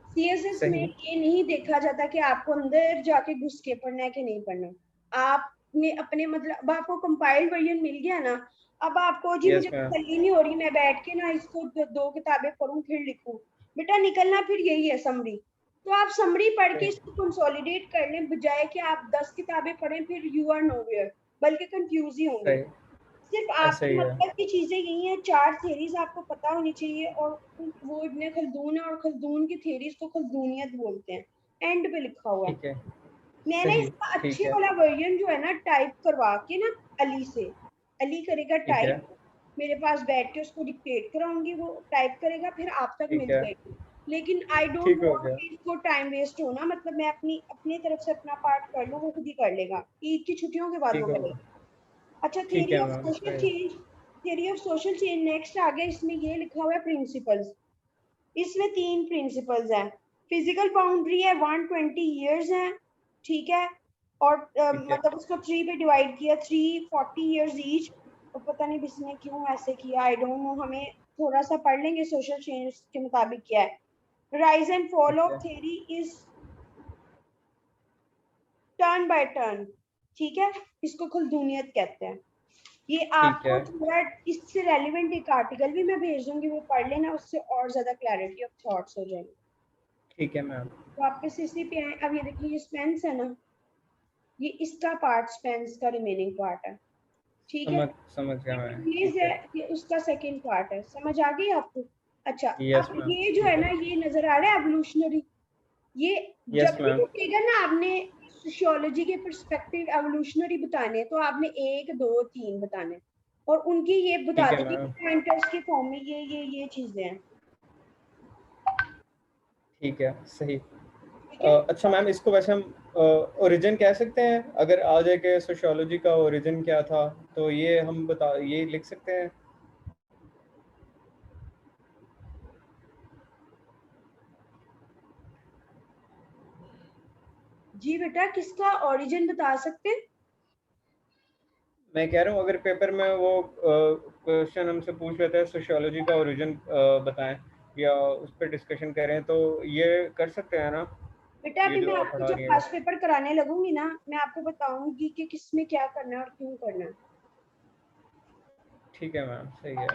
[SPEAKER 1] सीएसएस में
[SPEAKER 2] सही।
[SPEAKER 1] ये नहीं देखा जाता कि आपको अंदर जाके घुस के पढ़ना है कि नहीं पढ़ना। आपने अपने मतलब, अब आपको कंपाइल्ड वर्जन मिल गया ना, अब आपको जी
[SPEAKER 2] यस
[SPEAKER 1] मुझे
[SPEAKER 2] मैम।
[SPEAKER 1] तसल्ली नहीं हो रही, मैं बैठ के ना इसको दो किताबें पढूं फिर लिखूं। बेटा निकलना फिर यही है, समरी। तो आप समरी पढ़ के
[SPEAKER 2] सही।
[SPEAKER 1] इसको कंसोलिडेट कर लें, बजाय कि आप 10 किताबें पढ़ें, फिर यू आर नोवेयर, बल्कि कंफ्यूज ही होंगे।
[SPEAKER 2] सही।
[SPEAKER 1] सिर्फ आपके
[SPEAKER 2] सही है।
[SPEAKER 1] मतलब की चीजें यही हैं, चार थेरीज आपको पता होनी चाहिए, और वो इब्ने खल्दून है, और खल्दून की थेरीज को खल्दूनियत बोलते हैं। एंड पे लिखा हुआ है।
[SPEAKER 2] ठीक है।
[SPEAKER 1] मैंने
[SPEAKER 2] सही।
[SPEAKER 1] इसका
[SPEAKER 2] ठीक
[SPEAKER 1] अच्छे
[SPEAKER 2] है।
[SPEAKER 1] वाला वर्जन जो है ना, टाइप करवा के ना, अली से, अली करेगा
[SPEAKER 2] ठीक है।
[SPEAKER 1] टाइप, मेरे पास बैठ के उसको डिक्टेट कराऊंगी, वो टाइप करेगा, फिर आप तक
[SPEAKER 2] ठीक
[SPEAKER 1] मिल
[SPEAKER 2] है।
[SPEAKER 1] जाएगी। लेकिन आई डोंट
[SPEAKER 2] ठीक हो
[SPEAKER 1] वांट
[SPEAKER 2] गया।
[SPEAKER 1] कि इसको टाइम वेस्ट होना, मतलब मैं अपनी अपनी तरफ से अपना पार्ट कर लूँ, वो खुद ही कर लेगा, ईद की छुट्टियों के बाद
[SPEAKER 2] ठीक
[SPEAKER 1] वो
[SPEAKER 2] हो
[SPEAKER 1] करेगा।
[SPEAKER 2] गया।
[SPEAKER 1] अच्छा,
[SPEAKER 2] ठीक
[SPEAKER 1] थ्योरी
[SPEAKER 2] है
[SPEAKER 1] ऑफ
[SPEAKER 2] मैम।
[SPEAKER 1] सोशल
[SPEAKER 2] सही।
[SPEAKER 1] Change. Theory of social change next आ गया, इसमें ये लिखा हुआ है प्रिंसिपल्स। इसमें तीन प्रिंसिपल्स हैं। फिजिकल बाउंड्री है 120 ईयर्स है। ठीक है। और
[SPEAKER 2] ठीक है।
[SPEAKER 1] मतलब उसको थ्री पे डिवाइड किया, 340 ईयर्स ईच। और पता नहीं इसने क्यों ऐसे किया, आई डोंट नो, हमें थोड़ा सा पढ़ लेंगे सोशल चेंज के मुताबिक क्या है। राइज एंड फॉल
[SPEAKER 2] ठीक
[SPEAKER 1] ऑफ
[SPEAKER 2] है।
[SPEAKER 1] Theory is turn by turn. ठीक है। इसको खुलदूनियत कहते हैं। ये
[SPEAKER 2] ठीक है।
[SPEAKER 1] आपको थोड़ा इससे रेलिवेंट एक आर्टिकल भी मैं भेज दूंगी, वो पढ़ लेना, उससे और ज्यादा क्लैरिटी ऑफ थॉट्स हो जाएगी।
[SPEAKER 2] ठीक है मैम।
[SPEAKER 1] वापस इसी पे आए। अब ये देखिए, ये स्पेंस है ना, ये इसका पार्ट स्पेंस का रिमेनिंग पार्ट है। ठीक है।
[SPEAKER 2] समझ समझ गया
[SPEAKER 1] ये
[SPEAKER 2] मैं।
[SPEAKER 1] रिलीज
[SPEAKER 2] ठीक
[SPEAKER 1] है,
[SPEAKER 2] है।
[SPEAKER 1] ये उसका सेकंड पार्ट है, समझ आ गई आपको। अच्छा,
[SPEAKER 2] यस
[SPEAKER 1] अब
[SPEAKER 2] मैम।
[SPEAKER 1] ये जो है
[SPEAKER 2] ठीक
[SPEAKER 1] ना,
[SPEAKER 2] है।
[SPEAKER 1] ये नजर आ रहा है एवोल्यूशनरी। ये
[SPEAKER 2] यस
[SPEAKER 1] जब भी
[SPEAKER 2] मैम।
[SPEAKER 1] लिखेगा ना आपने सोशियोलॉजी के पर्सपेक्टिव एवोल्यूशनरी बताने, तो आपने एक दो तीन बताने, और उनकी ये बता
[SPEAKER 2] ठीक है
[SPEAKER 1] देंगे
[SPEAKER 2] मैम।
[SPEAKER 1] पॉइंटर्स की फॉर्म में ये चीजें हैं।
[SPEAKER 2] ठीक है। सही।
[SPEAKER 1] ठीक है।
[SPEAKER 2] अच्छा मैम, इसको वैसे हम ओरिजिन कह सकते हैं, अगर आ जाए कि सोशियोलॉजी का ओरिजिन क्या था, तो ये हम बता ये लिख सकते हैं।
[SPEAKER 1] जी बेटा, किसका ओरिजिन बता सकते हैं।
[SPEAKER 2] मैं कह रहा हूँ, अगर पेपर में वो क्वेश्चन हमसे पूछ लेते हैं सोशियोलॉजी का ओरिजिन बताएं, या उस पर डिस्कशन करें, तो ये कर सकते हैं ना,
[SPEAKER 1] बेटा
[SPEAKER 2] ये
[SPEAKER 1] अभी
[SPEAKER 2] जो
[SPEAKER 1] मैं
[SPEAKER 2] आप
[SPEAKER 1] आपको
[SPEAKER 2] पढ़ा
[SPEAKER 1] जब
[SPEAKER 2] रही हैं।
[SPEAKER 1] पास पेपर कराने लगूंगी ना, मैं आपको बताऊंगी कि किसमें क्या करना है और क्यों करना है।
[SPEAKER 2] ठीक है मैम। सही है।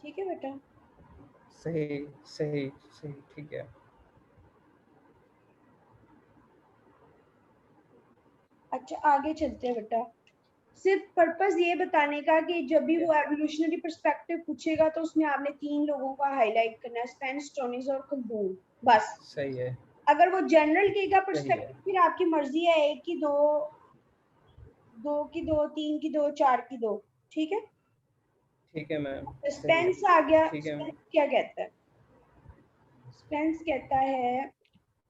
[SPEAKER 1] ठीक है बेटा।
[SPEAKER 2] सही। सही। सही। ठीक है।
[SPEAKER 1] अच्छा, आगे चलते हैं बेटा। सिर्फ पर्पस ये बताने का कि जब भी
[SPEAKER 2] ठीक है।
[SPEAKER 1] वो एवोल्यूशनरी पर्सपेक्टिव पूछेगा, तो उसमें आपने तीन लोगों का हाईलाइट करना है, स्पेंस, स्टोनीज और खल्दून, बस।
[SPEAKER 2] सही है।
[SPEAKER 1] अगर वो जनरल केगा
[SPEAKER 2] सही है।
[SPEAKER 1] पर्सपेक्टिव, फिर आपकी मर्जी है, एक की दो, दो की दो, तीन की दो, चार की दो। ठीक है।
[SPEAKER 2] ठीक है मैम, सही है।
[SPEAKER 1] स्पेंस आ गया।
[SPEAKER 2] ठीक है मैम।
[SPEAKER 1] स्पेंस क्या कहता है? स्पेंस कहता है,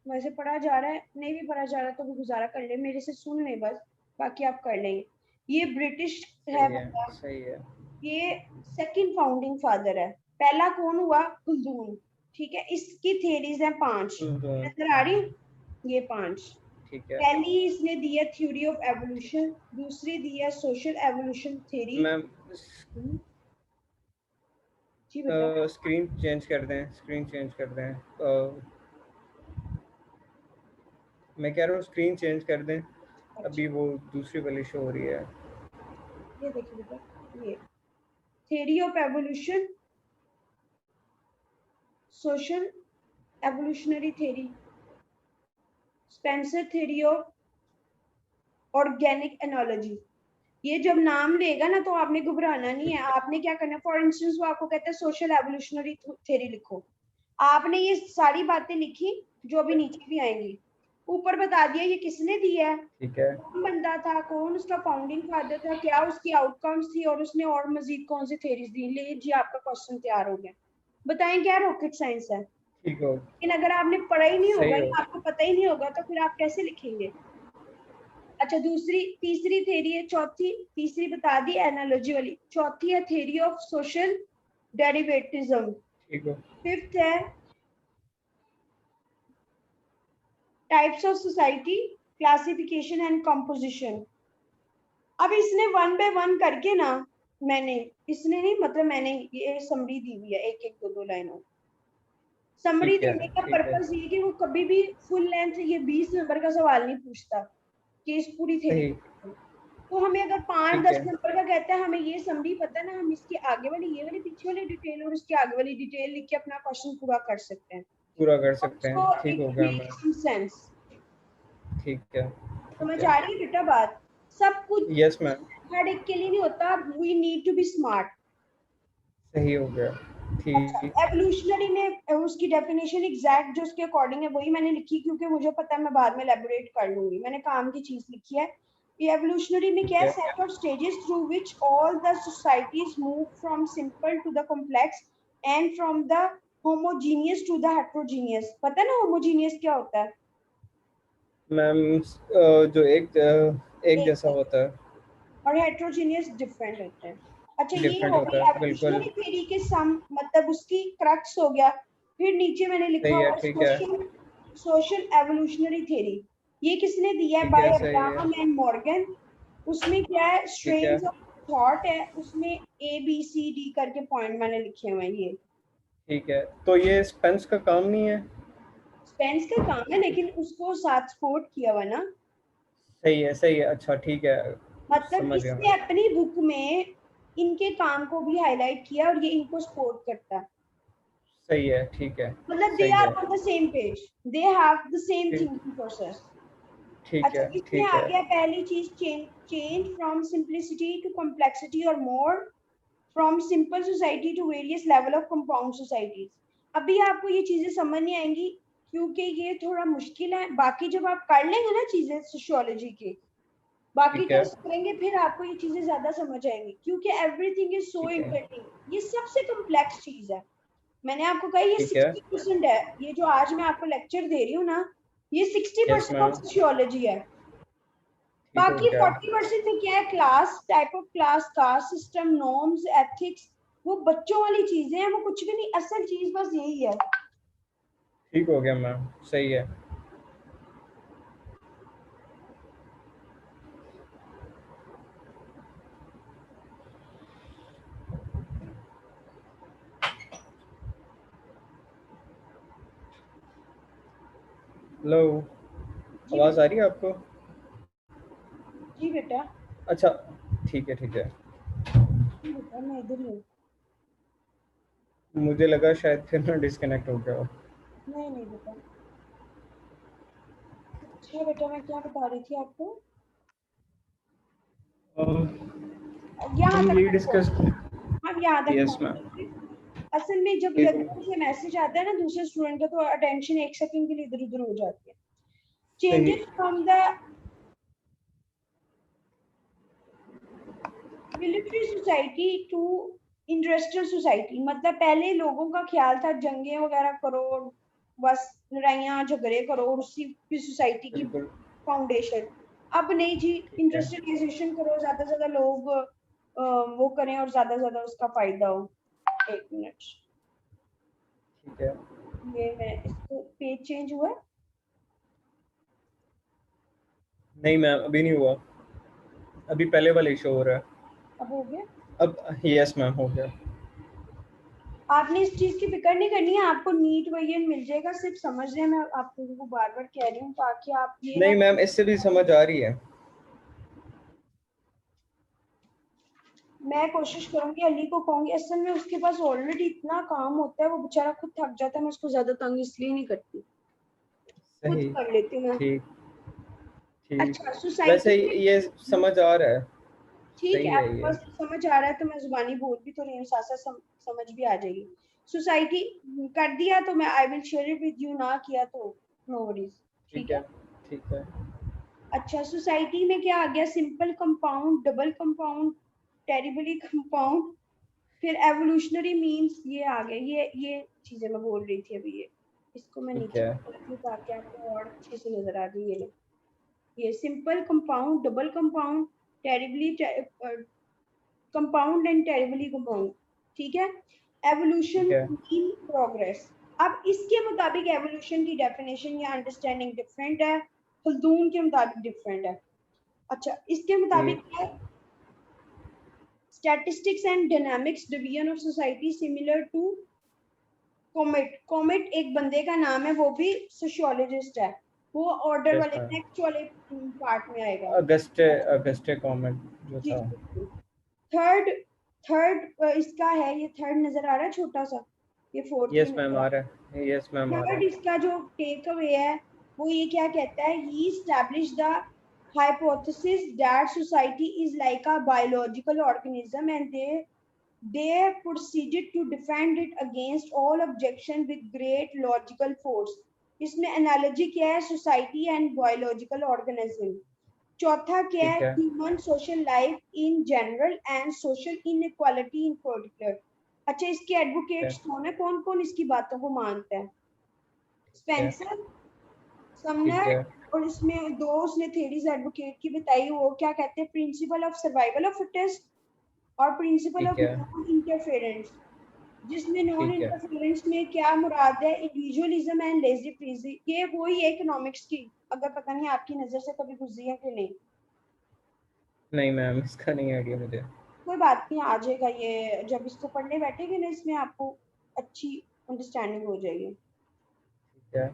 [SPEAKER 1] वैसे पढ़ा जा रहा है, नहीं भी पढ़ा जा रहा तो भी गुजारा कर ले, मेरे से सुन ले बस, बाकी आप कर लेंगे। ये ब्रिटिश है
[SPEAKER 2] सही है।
[SPEAKER 1] बंदा।
[SPEAKER 2] सही है।
[SPEAKER 1] ये सेकंड फाउंडिंग फादर है। पहला कौन हुआ? कुलदून। ठीक है, इसकी थ्योरीज हैं 5। नजर आ रही? ये 5।
[SPEAKER 2] ठीक है
[SPEAKER 1] पहली इसने दी है थ्योरी ऑफ एवोल्यूशन, दूसरी दी है सोशल एवोल्यूशन थ्योरी।
[SPEAKER 2] मैम।
[SPEAKER 1] जी बेटा।
[SPEAKER 2] स्क्रीन चेंज कर दें, स्क्रीन चेंज कर दें। मैं कह रहा हूँ स्क्रीन चेंज कर दें,
[SPEAKER 1] अच्छा,
[SPEAKER 2] अभी वो दूसरी वाली शो हो रही है।
[SPEAKER 1] ये देखिए बेटा, ये theory of evolution, social evolutionary theory, Spencer theory of organic analogy. ये जब नाम लेगा ना तो आपने घबराना नहीं है। आपने क्या करना है, फॉर इंस्टेंस वो आपको कहता है सोशल एवोल्यूशनरी थ्योरी लिखो, आपने ये सारी बातें लिखी जो अभी नीचे भी आएंगी, ऊपर बता दिया ये किसने दिया है,
[SPEAKER 2] ठीक है।
[SPEAKER 1] कौन बंदा था, कौन उसका फाउंडिंग फादर था, क्या उसकी आउटकम्स थी, और उसने और मजीद कौन सी थ्योरीज दी। ले जी, आपका क्वेश्चन तैयार हो गया। बताएं, क्या रॉकेट साइंस है?
[SPEAKER 2] ठीक हो।
[SPEAKER 1] लेकिन अगर आपने पढ़ा ही नहीं
[SPEAKER 2] सही
[SPEAKER 1] होगा
[SPEAKER 2] हो।
[SPEAKER 1] या आपको पता ही नहीं होगा तो फिर आप कैसे लिखेंगे? अच्छा, दूसरी तीसरी थ्योरी है, चौथी, तीसरी बता दी एनालॉजी वाली, चौथी है थ्योरी ऑफ सोशल डेरिवेटिज्म,
[SPEAKER 2] ठीक हो।
[SPEAKER 1] फिफ्थ है types of society, classification and composition. अब इसने वन बाय वन करके ना, मैंने, इसने नहीं मतलब मैंने ये समरी दी हुई है, एक एक दो दो लाइनों। समरी
[SPEAKER 2] ठीक है।
[SPEAKER 1] देने का
[SPEAKER 2] ठीक है।
[SPEAKER 1] पर्पस ये कि वो कभी भी फुल लेंथ ये 20 नंबर का सवाल नहीं पूछता कि इस पूरी थ्योरी।
[SPEAKER 2] सही।
[SPEAKER 1] तो हमें अगर पांच
[SPEAKER 2] ठीक
[SPEAKER 1] दस
[SPEAKER 2] है।
[SPEAKER 1] नंबर का कहता है, हमें ये समरी पता है ना, हम इसकी आगे वाली, ये वाली पीछे वाली डिटेल और इसकी आगे वाली डिटेल लिख के अपना क्वेश्चन पूरा कर सकते हैं।
[SPEAKER 2] पूरा कर सकते
[SPEAKER 1] सो
[SPEAKER 2] हैं। ठीक
[SPEAKER 1] इट
[SPEAKER 2] हो गया मैम।
[SPEAKER 1] Makes some sense.
[SPEAKER 2] ठीक है। ठीक
[SPEAKER 1] समझ
[SPEAKER 2] है।
[SPEAKER 1] आ रही है बेटा बात? सब कुछ
[SPEAKER 2] यस मैम।
[SPEAKER 1] हर एक के लिए नहीं होता, we need to be smart.
[SPEAKER 2] सही हो गया।
[SPEAKER 1] अच्छा,
[SPEAKER 2] ठीक।
[SPEAKER 1] एवोल्यूशनरी में उसकी डेफिनेशन एग्जैक्ट जो उसके अकॉर्डिंग है वही मैंने लिखी, क्योंकि मुझे पता है मैं बाद में एलेबोरेट कर लूंगी, मैंने काम की चीज लिखी है। ये एवोल्यूशनरी में क्या
[SPEAKER 2] ठीक
[SPEAKER 1] है,
[SPEAKER 2] है।
[SPEAKER 1] Set of stages through which all the societies move from simple to the complex and from the homogeneous to the heterogeneous. पता है ना होमोजीनियस क्या होता है?
[SPEAKER 2] मैम जो एक
[SPEAKER 1] एक
[SPEAKER 2] जैसा होता है।
[SPEAKER 1] और हेट्रोजीनियस डिफरेंट होते हैं। अच्छा, ये
[SPEAKER 2] डिफरेंट
[SPEAKER 1] हो
[SPEAKER 2] होता
[SPEAKER 1] गई
[SPEAKER 2] है, बिल्कुल।
[SPEAKER 1] एवोल्यूशनरी थ्योरी के सम, मतलब उसकी क्रक्स हो गया। फिर नीचे मैंने लिखा
[SPEAKER 2] सही है।
[SPEAKER 1] हुआ
[SPEAKER 2] ठीक है।
[SPEAKER 1] Social social evolutionary theory. ये किसने दिया है?
[SPEAKER 2] ठीक है।
[SPEAKER 1] बाय
[SPEAKER 2] सही है।
[SPEAKER 1] Abraham and Morgan. उसमें क्या है,
[SPEAKER 2] ठीक है।
[SPEAKER 1] स्ट्रेन्स ऑफ थॉट है उसमें, ए बी सी डी करके पॉइंट मैंने लिखे हुए हैं। ये
[SPEAKER 2] ठीक है, तो ये स्पेंस का काम नहीं है?
[SPEAKER 1] स्पेंस का काम है, लेकिन उसको साथ सपोर्ट किया हुआ ना।
[SPEAKER 2] सही है। सही है। अच्छा, ठीक है।
[SPEAKER 1] मतलब
[SPEAKER 2] समझ गया
[SPEAKER 1] इसने
[SPEAKER 2] मैं।
[SPEAKER 1] अपनी बुक में इनके काम को भी हाईलाइट किया और ये इनको सपोर्ट करता है।
[SPEAKER 2] सही है। ठीक है।
[SPEAKER 1] मतलब दे
[SPEAKER 2] सही
[SPEAKER 1] आर
[SPEAKER 2] है।
[SPEAKER 1] On the same page, they have the same
[SPEAKER 2] ठीक।
[SPEAKER 1] Thinking process.
[SPEAKER 2] ठीक
[SPEAKER 1] अच्छा,
[SPEAKER 2] है।
[SPEAKER 1] इसमें
[SPEAKER 2] ठीक
[SPEAKER 1] आ
[SPEAKER 2] है।
[SPEAKER 1] गया पहली चीज, change from simplicity to complexity और more, from simple society to various level of compound societies. अभी आपको ये चीजें समझ नहीं आएंगी क्योंकि ये थोड़ा मुश्किल है, बाकी जब आप कर लेंगे ना चीजें सोशियोलॉजी की, बाकी
[SPEAKER 2] ठीक है।
[SPEAKER 1] टेस्ट करेंगे, फिर आपको ये चीजें ज्यादा समझ आएंगी, क्योंकि एवरीथिंग इज सो
[SPEAKER 2] ठीक है।
[SPEAKER 1] इंटरलिंक्ड। ये सबसे कॉम्प्लेक्स चीज है। मैंने आपको कहा ये
[SPEAKER 2] ठीक है।
[SPEAKER 1] 60% है, ये जो आज मैं आपको लेक्चर दे रही हूँ ना, ये sixty
[SPEAKER 2] yes
[SPEAKER 1] percent of
[SPEAKER 2] ma'am.
[SPEAKER 1] Sociology है।
[SPEAKER 2] ठीक हो
[SPEAKER 1] बाकी
[SPEAKER 2] गया।
[SPEAKER 1] 40% में क्या है, class, type of class, caste system, norms, ethics, वो बच्चों वाली चीजें हैं, वो कुछ भी नहीं, असल चीज बस यही है।
[SPEAKER 2] ठीक हो गया मैम। सही है। हेलो।
[SPEAKER 1] जी
[SPEAKER 2] आवाज़ आ
[SPEAKER 1] बेटा।
[SPEAKER 2] रही है आपको?
[SPEAKER 1] जी बेटा।
[SPEAKER 2] अच्छा। ठीक है। ठीक है।
[SPEAKER 1] जी बेटा, मैं इधर ही हूँ।
[SPEAKER 2] मुझे लगा शायद फिर ना डिस्कनेक्ट हो गया हो।
[SPEAKER 1] नहीं नहीं बेटा। अच्छा बेटा, मैं क्या बता रही थी आपको? यहाँ
[SPEAKER 2] हम
[SPEAKER 1] तक
[SPEAKER 2] ये
[SPEAKER 1] मैं
[SPEAKER 2] डिस्कस।
[SPEAKER 1] पहुंची, हम यहाँ तक
[SPEAKER 2] यस
[SPEAKER 1] पहुंच
[SPEAKER 2] मैम।
[SPEAKER 1] गए थे। असल में जब
[SPEAKER 2] ठीक हो।
[SPEAKER 1] एकदम से मैसेज आता है ना दूसरे स्टूडेंट का, तो अटेंशन एक सेकंड के लिए इधर उधर हो जाती है।
[SPEAKER 2] सही।
[SPEAKER 1] Changes from the military society to industrial society मतलब पहले लोगों का ख्याल था जंगें वगैरह करो, बस लड़ाइयाँ झगड़े करो और उसी की सोसाइटी की
[SPEAKER 2] बिल्कुल।
[SPEAKER 1] फाउंडेशन। अब नहीं जी,
[SPEAKER 2] ठीक है।
[SPEAKER 1] इंडस्ट्रियलाइजेशन करो, ज्यादा से ज्यादा लोग वो करें और ज्यादा से ज्यादा उसका फायदा हो। एक मिनट,
[SPEAKER 2] ठीक है।
[SPEAKER 1] ये मैं इसको पेज चेंज हुआ है?
[SPEAKER 2] नहीं मैम अभी नहीं हुआ, अभी पहले वाला ही शो हो रहा है।
[SPEAKER 1] अब हो गया।
[SPEAKER 2] अब यस मैम हो गया।
[SPEAKER 1] आपने इस चीज की फिक्र नहीं करनी है, आपको नीट वर्जन मिल जाएगा, सिर्फ समझ रहे हैं, मैं आपको बार बार कह रही हूँ ताकि आप ये ना।
[SPEAKER 2] नहीं मैम इससे भी समझ आ रही है।
[SPEAKER 1] मैं कोशिश करूंगी, अली को कहूंगी, असल में उसके पास ऑलरेडी इतना काम होता है, वो बेचारा खुद थक जाता है, मैं उसको ज्यादा तंग इसलिए नहीं करती, खुद
[SPEAKER 2] सही।
[SPEAKER 1] कर लेती हूँ मैं।
[SPEAKER 2] ठीक। ठीक।
[SPEAKER 1] अच्छा,
[SPEAKER 2] वैसे
[SPEAKER 1] सोसाइटी में
[SPEAKER 2] ये समझ आ रहा है।
[SPEAKER 1] ठीक है,
[SPEAKER 2] सही है
[SPEAKER 1] आपके
[SPEAKER 2] ये।
[SPEAKER 1] पास समझ आ रहा है तो मैं जुबानी बोल भी तो रही हूँ, साथ साथ समझ भी आ जाएगी। सोसाइटी कर दिया तो मैं I will share it with you, ना किया तो नो वरीज।
[SPEAKER 2] ठीक
[SPEAKER 1] ठीक
[SPEAKER 2] है।
[SPEAKER 1] है।
[SPEAKER 2] ठीक है।
[SPEAKER 1] अच्छा, सोसाइटी में क्या आ गया? Simple compound, double compound, terribly compound, फिर एवोल्यूशनरी मीन्स ये आ गया। ये चीजें मैं बोल रही थी अभी। इसको मैं
[SPEAKER 2] ठीक
[SPEAKER 1] नीचे
[SPEAKER 2] है।
[SPEAKER 1] करती हूँ ताकि आपको और अच्छे से नजर आ जाए। ये simple compound, double compound, terribly compound and terribly compound. ठीक है।
[SPEAKER 2] ठीक
[SPEAKER 1] एवोल्यूशन
[SPEAKER 2] है।
[SPEAKER 1] Mean progress. अब इसके मुताबिक एवोल्यूशन की डेफिनेशन या अंडरस्टैंडिंग डिफरेंट है, खल्दून के मुताबिक डिफरेंट है। अच्छा, इसके
[SPEAKER 2] ठीक।
[SPEAKER 1] मुताबिक है statistics and dynamics division of society similar to comet. Comet एक बंदे का नाम है, वो भी सोशियोलॉजिस्ट है, वो ऑर्डर
[SPEAKER 2] यस
[SPEAKER 1] वाले
[SPEAKER 2] मैम।
[SPEAKER 1] नेक्स्ट वाले पार्ट में आएगा।
[SPEAKER 2] अगस्टे
[SPEAKER 1] अच्छा
[SPEAKER 2] अगस्टे कॉमेंट जो
[SPEAKER 1] जी
[SPEAKER 2] था।
[SPEAKER 1] जी। थर्ड, थर्ड इसका है, ये थर्ड नजर आ रहा है छोटा सा, ये फोर्थ में
[SPEAKER 2] यस मैम
[SPEAKER 1] नजर आ
[SPEAKER 2] आ
[SPEAKER 1] रहा
[SPEAKER 2] रहा है, यस मैम आ
[SPEAKER 1] है।
[SPEAKER 2] रहा
[SPEAKER 1] थर्ड
[SPEAKER 2] है।
[SPEAKER 1] इसका जो टेक अवे है वो ये क्या कहता है, ही established the hypothesis that society is like a biological organism and they proceeded to defend it against all objection with great logical force। इसमें एनालॉजी क्या है, सोसाइटी एंड बायोलॉजिकल ऑर्गेनिज्म। चौथा क्या है,
[SPEAKER 2] ठीक है।
[SPEAKER 1] Human social life in general and social inequality in particular. अच्छा, इसके
[SPEAKER 2] ठीक है।
[SPEAKER 1] एडवोकेट्स कौन है, कौन कौन इसकी बातों को मानता है?
[SPEAKER 2] ठीक है।
[SPEAKER 1] स्पेंसर,
[SPEAKER 2] ठीक
[SPEAKER 1] समनर,
[SPEAKER 2] है।
[SPEAKER 1] और इसमें दो उसने थेरीज एडवोकेट की बताई, वो क्या कहते हैं, principle of survival of fittest और प्रिंसिपल
[SPEAKER 2] ठीक
[SPEAKER 1] ऑफ
[SPEAKER 2] है।
[SPEAKER 1] Non interference. जिसमें नॉन
[SPEAKER 2] ठीक है।
[SPEAKER 1] इंटरफेरेंस में क्या मुराद है, इंडिविजुअलिज्म एंड लेजी फ्रीजी। ये वही है इकोनॉमिक्स की, अगर पता नहीं आपकी नजर से कभी गुजरी है कि नहीं।
[SPEAKER 2] नहीं मैम इसका नहीं आइडिया मुझे।
[SPEAKER 1] कोई बात नहीं, आ जाएगा ये, जब इसको पढ़ने बैठेंगे ना इसमें आपको अच्छी अंडरस्टैंडिंग हो जाएगी।
[SPEAKER 2] ठीक है।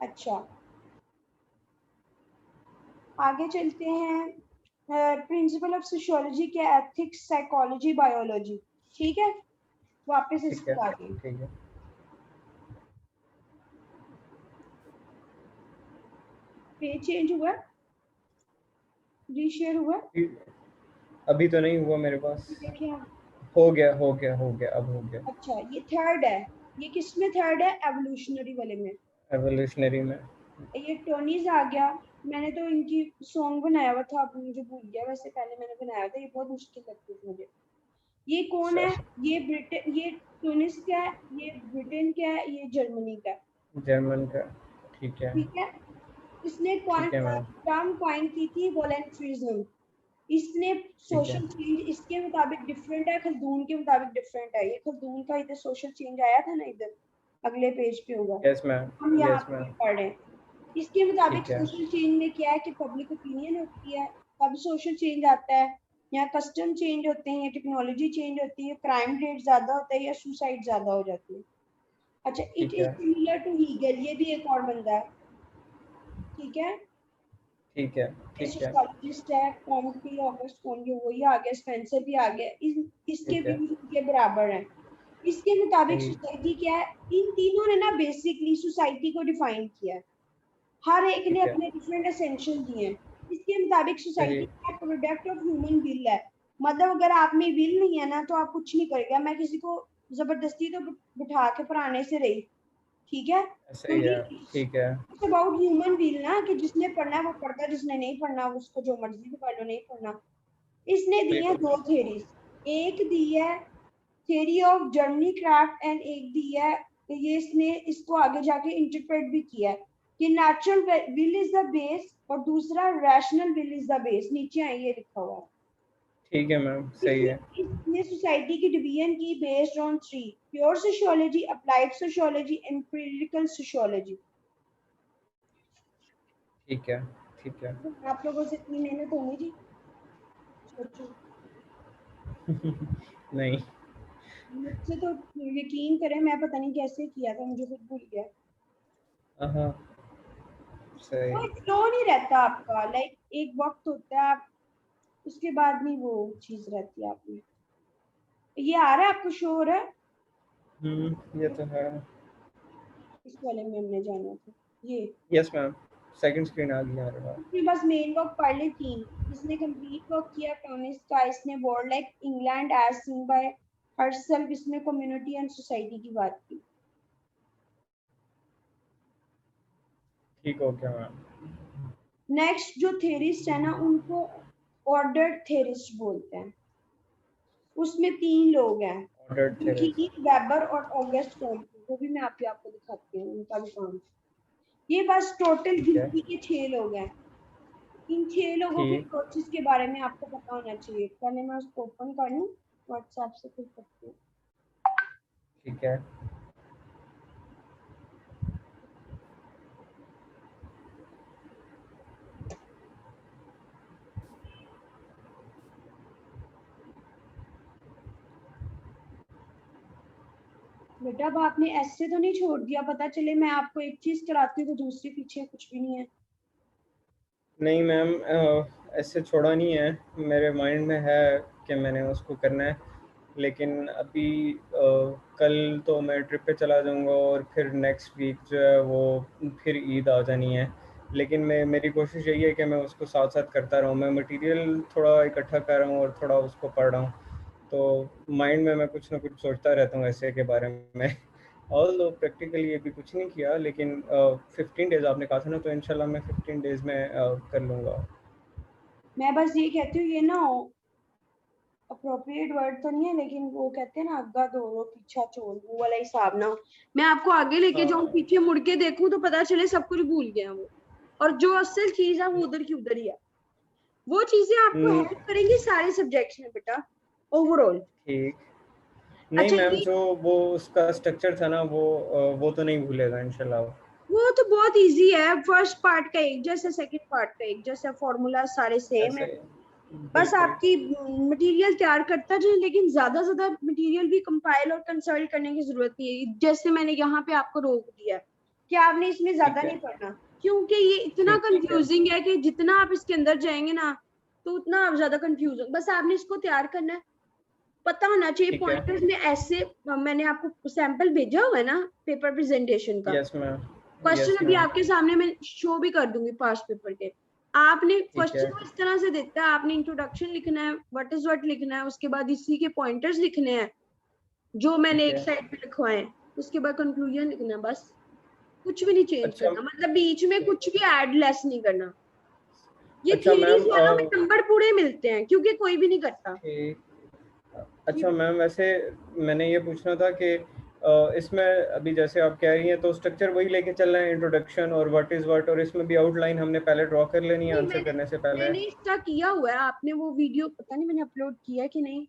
[SPEAKER 1] अच्छा, आगे चलते हैं। प्रिंसिपल ऑफ सोशियोलॉजी के एथिक्स, साइकोलॉजी, बायोलॉजी। ठीक है, वापस
[SPEAKER 2] ठीक है।
[SPEAKER 1] इसको आ गए।
[SPEAKER 2] ठीक है।
[SPEAKER 1] पेज चेंज हुआ, रीशेयर हुआ,
[SPEAKER 2] अभी तो नहीं हुआ मेरे पास।
[SPEAKER 1] देखिए आप।
[SPEAKER 2] हो गया हो गया हो गया, अब हो गया।
[SPEAKER 1] अच्छा, ये थर्ड है, ये किस में थर्ड है, एवोल्यूशनरी वाले में।
[SPEAKER 2] एवोल्यूशनरी में।
[SPEAKER 1] ये टोनीज आ गया। मैंने तो इनकी सॉन्ग बनाया हुआ था, अब मुझे भूल गया, वैसे पहले मैंने बनाया था, ये बहुत मुश्किल लगती थी मुझे। ये कौन
[SPEAKER 2] अच्छा।
[SPEAKER 1] है? ये ब्रिटेन, ये टूनिस क्या है, ये ब्रिटेन क्या है, ये जर्मनी का है।
[SPEAKER 2] जर्मन का। ठीक है।
[SPEAKER 1] ठीक है। इसने
[SPEAKER 2] ठीक है मैम।
[SPEAKER 1] टर्म कॉइन की थी वॉलंटरिज्म। इसने
[SPEAKER 2] ठीक है।
[SPEAKER 1] सोशल चेंज इसके मुताबिक डिफरेंट है, खल्दून के मुताबिक डिफरेंट है। ये खल्दून का इधर सोशल चेंज आया था ना, इधर अगले पेज पे होगा,
[SPEAKER 2] यस मैम।
[SPEAKER 1] हम यहाँ
[SPEAKER 2] यस
[SPEAKER 1] पे
[SPEAKER 2] मैम।
[SPEAKER 1] पढ़ रहे हैं। इसके मुताबिक
[SPEAKER 2] ठीक है।
[SPEAKER 1] सोशल चेंज में क्या है कि पब्लिक ओपिनियन होती है, तब सोशल चेंज आता है। यहाँ कस्टम चेंज होते हैं, टेक्नोलॉजी चेंज होती है, क्राइम रेट ज्यादा होता है या सुसाइड ज्यादा हो जाती है। अच्छा, इट
[SPEAKER 2] ठीक
[SPEAKER 1] इज
[SPEAKER 2] है।
[SPEAKER 1] सिमिलर टू हीगल, ये भी एक और बंदा है। ठीक है,
[SPEAKER 2] ठीक है।
[SPEAKER 1] ये
[SPEAKER 2] ठीक है।
[SPEAKER 1] सोशियोलॉजिस्ट है, कॉम्टी ऑगस्ट कौन, वही आ गया, स्पेंसर भी आ गया। इसके
[SPEAKER 2] ठीक है।
[SPEAKER 1] भी इनके बराबर है। इसके मुताबिक
[SPEAKER 2] सही।
[SPEAKER 1] सोसाइटी क्या है, इन तीनों ने ना बेसिकली सोसाइटी को डिफाइन किया है, हर एक ने
[SPEAKER 2] ठीक है।
[SPEAKER 1] अपने डिफरेंट एसेंशियल दिए हैं। इसके मुताबिक
[SPEAKER 2] सही।
[SPEAKER 1] सोसाइटी का प्रोडक्ट ऑफ ह्यूमन विल है, मतलब अगर आप में विल नहीं है ना तो आप कुछ नहीं करेगा। मैं किसी को जबरदस्ती तो बिठा के पढ़ाने से रही, ठीक है,
[SPEAKER 2] सही है,
[SPEAKER 1] क्योंकि
[SPEAKER 2] ठीक है।
[SPEAKER 1] इट्स अबाउट ह्यूमन विल ना, कि जिसने पढ़ना है वो पढ़ता है, जिसने नहीं पढ़ना उसको जो मर्जी भी कर लो, नहीं पढ़ना। इसने दी है
[SPEAKER 2] बिल्कुल।
[SPEAKER 1] दो थ्योरीज, एक दी है theory of Germany craft and एक दी है, ये इसने इसको आगे जाके इंटरप्रेट भी किया है कि natural will is the base और दूसरा rational will is the base, नीचे है ये लिखा हुआ है।
[SPEAKER 2] ठीक है मैम, सही
[SPEAKER 1] इसने
[SPEAKER 2] है।
[SPEAKER 1] इसने सोसाइटी की डिवीजन की based on three: pure sociology, applied sociology, empirical sociology.
[SPEAKER 2] ठीक है, ठीक है।
[SPEAKER 1] आप लोगों से इतनी मेहनत होनी जी, सोचो।
[SPEAKER 2] नहीं।
[SPEAKER 1] मुझसे तो यकीन करें, मैं पता नहीं कैसे किया था, मुझे खुद भूल गया।
[SPEAKER 2] हाँ, सही।
[SPEAKER 1] वो फ्लो नहीं रहता आपका, लाइक एक वक्त होता है आप, उसके बाद नहीं वो चीज रहती है आप में। ये आ रहा है आपको, शो हो रहा है?
[SPEAKER 2] ये तो है।
[SPEAKER 1] इस वाले में हमने जाना था ये।
[SPEAKER 2] यस मैम, सेकंड स्क्रीन आ गई हमारे पास।
[SPEAKER 1] इसने बस मेन वर्क पढ़ ली तीन। इसने कंप्लीट वर्क किया टॉनिस का, इसने world like England as seen by herself, इसमें कम्युनिटी एंड सोसाइटी की बात की।
[SPEAKER 2] ठीक हो गया मैम।
[SPEAKER 1] नेक्स्ट जो थेरिस्ट है ना, उनको ऑर्डर्ड थेरिस्ट बोलते हैं। उसमें तीन लोग हैं,
[SPEAKER 2] ऑर्डर्ड थेरेस।
[SPEAKER 1] यूक्लिड, वेबर और ऑगस्ट कॉम्टे। वो भी मैं आपको दिखाती हूँ उनका भी काम। ये बस टोटल
[SPEAKER 2] ठीक है।
[SPEAKER 1] गिनती के 6 लोग हैं। इन 6 लोगों के
[SPEAKER 2] ठीक।
[SPEAKER 1] कोर्सेज के बारे में आपको पता होना चाहिए। पहले मैं उसको ओपन कर लूँ, व्हाट्सएप से कर सकती हूँ।
[SPEAKER 2] ठीक है।
[SPEAKER 1] बेटा अब आपने ऐसे तो नहीं छोड़ दिया, पता चले मैं आपको एक चीज कराती हूँ तो दूसरी पीछे कुछ भी नहीं है।
[SPEAKER 2] नहीं मैम, ऐसे छोड़ा नहीं है। मेरे माइंड में है कि मैंने उसको करना है, लेकिन अभी कल तो मैं ट्रिप पे चला जाऊंगा और फिर नेक्स्ट वीक जो है वो फिर ईद आ जानी है। लेकिन मेरी कोशिश यही है कि मैं उसको साथ साथ करता रहूँ। मैं मटेरियल थोड़ा इकट्ठा कर रहा हूँ और थोड़ा उसको पढ़ रहा हूँ। तो माइंड में मैं कुछ ना कुछ सोचता रहता हूँ ऐसे के बारे में। ऑल दो प्रैक्टिकली अभी कुछ नहीं किया, लेकिन 15 डेज आपने कहा था ना, तो इंशाल्लाह मैं 15 डेज में कर लूँगा।
[SPEAKER 1] मैं बस ये कहती हूँ, ये ना अप्रोप्रिएट वर्ड तो नहीं है, लेकिन वो कहते हैं ना, अग्गा दोरो पीछा छोड़, वो वाला हिसाब ना हो। मैं आपको आगे लेके जाऊं,
[SPEAKER 2] हाँ।
[SPEAKER 1] पीछे मुड़ के देखूं तो पता चले सब कुछ भूल गया वो, और जो असल चीज है वो उधर की उधर ही है। वो चीजें आपको
[SPEAKER 2] हम्म,
[SPEAKER 1] हेल्प करेंगी सारे सब्जेक्ट्स में बेटा, ओवरऑल।
[SPEAKER 2] ठीक। नहीं
[SPEAKER 1] अच्छा
[SPEAKER 2] मैम,
[SPEAKER 1] ये,
[SPEAKER 2] जो वो उसका स्ट्रक्चर था ना, वो तो नहीं भूलेगा इंशाल्लाह।
[SPEAKER 1] वो तो बहुत इजी है। फर्स्ट पार्ट का एक जैसा, सेकंड पार्ट का एक जैसा, फॉर्मूला सारे सेम
[SPEAKER 2] ऐसे
[SPEAKER 1] है।
[SPEAKER 2] ही।
[SPEAKER 1] बस
[SPEAKER 2] बिल्कुल।
[SPEAKER 1] आपकी मटेरियल तैयार करता जाए, लेकिन ज्यादा ज्यादा मटेरियल भी कंपाइल और कंसल्ट करने की जरूरत नहीं है। जैसे मैंने यहाँ पे आपको रोक दिया कि आपने इसमें ज्यादा
[SPEAKER 2] ठीक है।
[SPEAKER 1] नहीं पढ़ना, क्योंकि ये इतना
[SPEAKER 2] ठीक है।
[SPEAKER 1] कंफ्यूजिंग है कि जितना आप इसके अंदर जाएंगे ना, तो उतना आप ज्यादा कंफ्यूज हो। बस आपने इसको तैयार करना है, पता होना चाहिए
[SPEAKER 2] ठीक है।
[SPEAKER 1] पॉइंटर्स में ऐसे। मैंने आपको सैंपल भेजा हुआ है ना पेपर प्रेजेंटेशन का।
[SPEAKER 2] Yes ma'am.
[SPEAKER 1] क्वेश्चन
[SPEAKER 2] यस
[SPEAKER 1] अभी
[SPEAKER 2] मैम।
[SPEAKER 1] आपके सामने मैं शो भी कर दूंगी पास्ट पेपर के। आपने
[SPEAKER 2] ठीक है।
[SPEAKER 1] क्वेश्चन को इस तरह से देता है, आपने इंट्रोडक्शन लिखना है, व्हाट इज व्हाट लिखना है, उसके बाद इसी के पॉइंटर्स लिखने हैं जो मैंने
[SPEAKER 2] ठीक
[SPEAKER 1] एक
[SPEAKER 2] है।
[SPEAKER 1] साइड पे लिखवाए हैं, उसके बाद कंक्लूजन लिखना है। बस कुछ भी नहीं चेंज
[SPEAKER 2] अच्छा।
[SPEAKER 1] करना, मतलब बीच में कुछ भी ऐड लेस नहीं करना। ये
[SPEAKER 2] अच्छा
[SPEAKER 1] थ्योरीज
[SPEAKER 2] मैम,
[SPEAKER 1] वालों में नंबर पूरे मिलते हैं, क्योंकि कोई भी नहीं करता
[SPEAKER 2] ठीक।
[SPEAKER 1] ये।
[SPEAKER 2] अच्छा मैम, वैसे मैंने ये पूछना था कि इसमें अभी जैसे आप कह रही हैं तो स्ट्रक्चर वही लेके चल रहे हैं, इंट्रोडक्शन और व्हाट इज़ व्हाट, और इसमें भी आउटलाइन हमने पहले ड्रॉ कर लेनी है
[SPEAKER 1] नहीं,
[SPEAKER 2] आंसर
[SPEAKER 1] मैंने
[SPEAKER 2] करने से पहले।
[SPEAKER 1] मैंने इसका किया हुआ है। आपने वो वीडियो पता नहीं मैंने अपलोड किया है कि नहीं।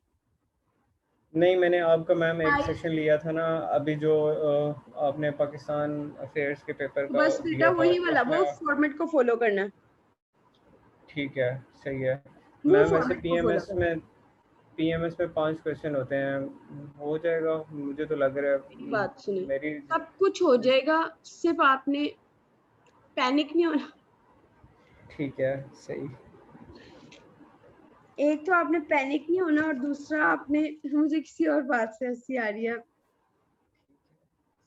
[SPEAKER 2] नहीं, मैंने आपका मैम एक
[SPEAKER 1] आई,
[SPEAKER 2] सेशन लिया था ना अभी, जो आपने पाकिस्तान अफेयर्स के पेपर
[SPEAKER 1] तो
[SPEAKER 2] का
[SPEAKER 1] बस बेटा
[SPEAKER 2] दिया था
[SPEAKER 1] वही वाला,
[SPEAKER 2] उसमें
[SPEAKER 1] वो फॉर्मेट को फॉलो करना है,
[SPEAKER 2] ठीक है, सही है।
[SPEAKER 1] वो
[SPEAKER 2] मैम वैसे
[SPEAKER 1] फॉर्मेट को फॉलो करना है।
[SPEAKER 2] पीएमएस में 5 क्वेश्चन होते हैं, हो जाएगा मुझे तो लग रहा
[SPEAKER 1] मेरी
[SPEAKER 2] है।
[SPEAKER 1] बात सुनिए,
[SPEAKER 2] मेरी।
[SPEAKER 1] सब कुछ हो जाएगा, सिर्फ आपने पैनिक नहीं होना।
[SPEAKER 2] ठीक है, सही।
[SPEAKER 1] एक तो आपने पैनिक नहीं होना, और दूसरा आपने, मुझे किसी और बात से हंसी आ रही है।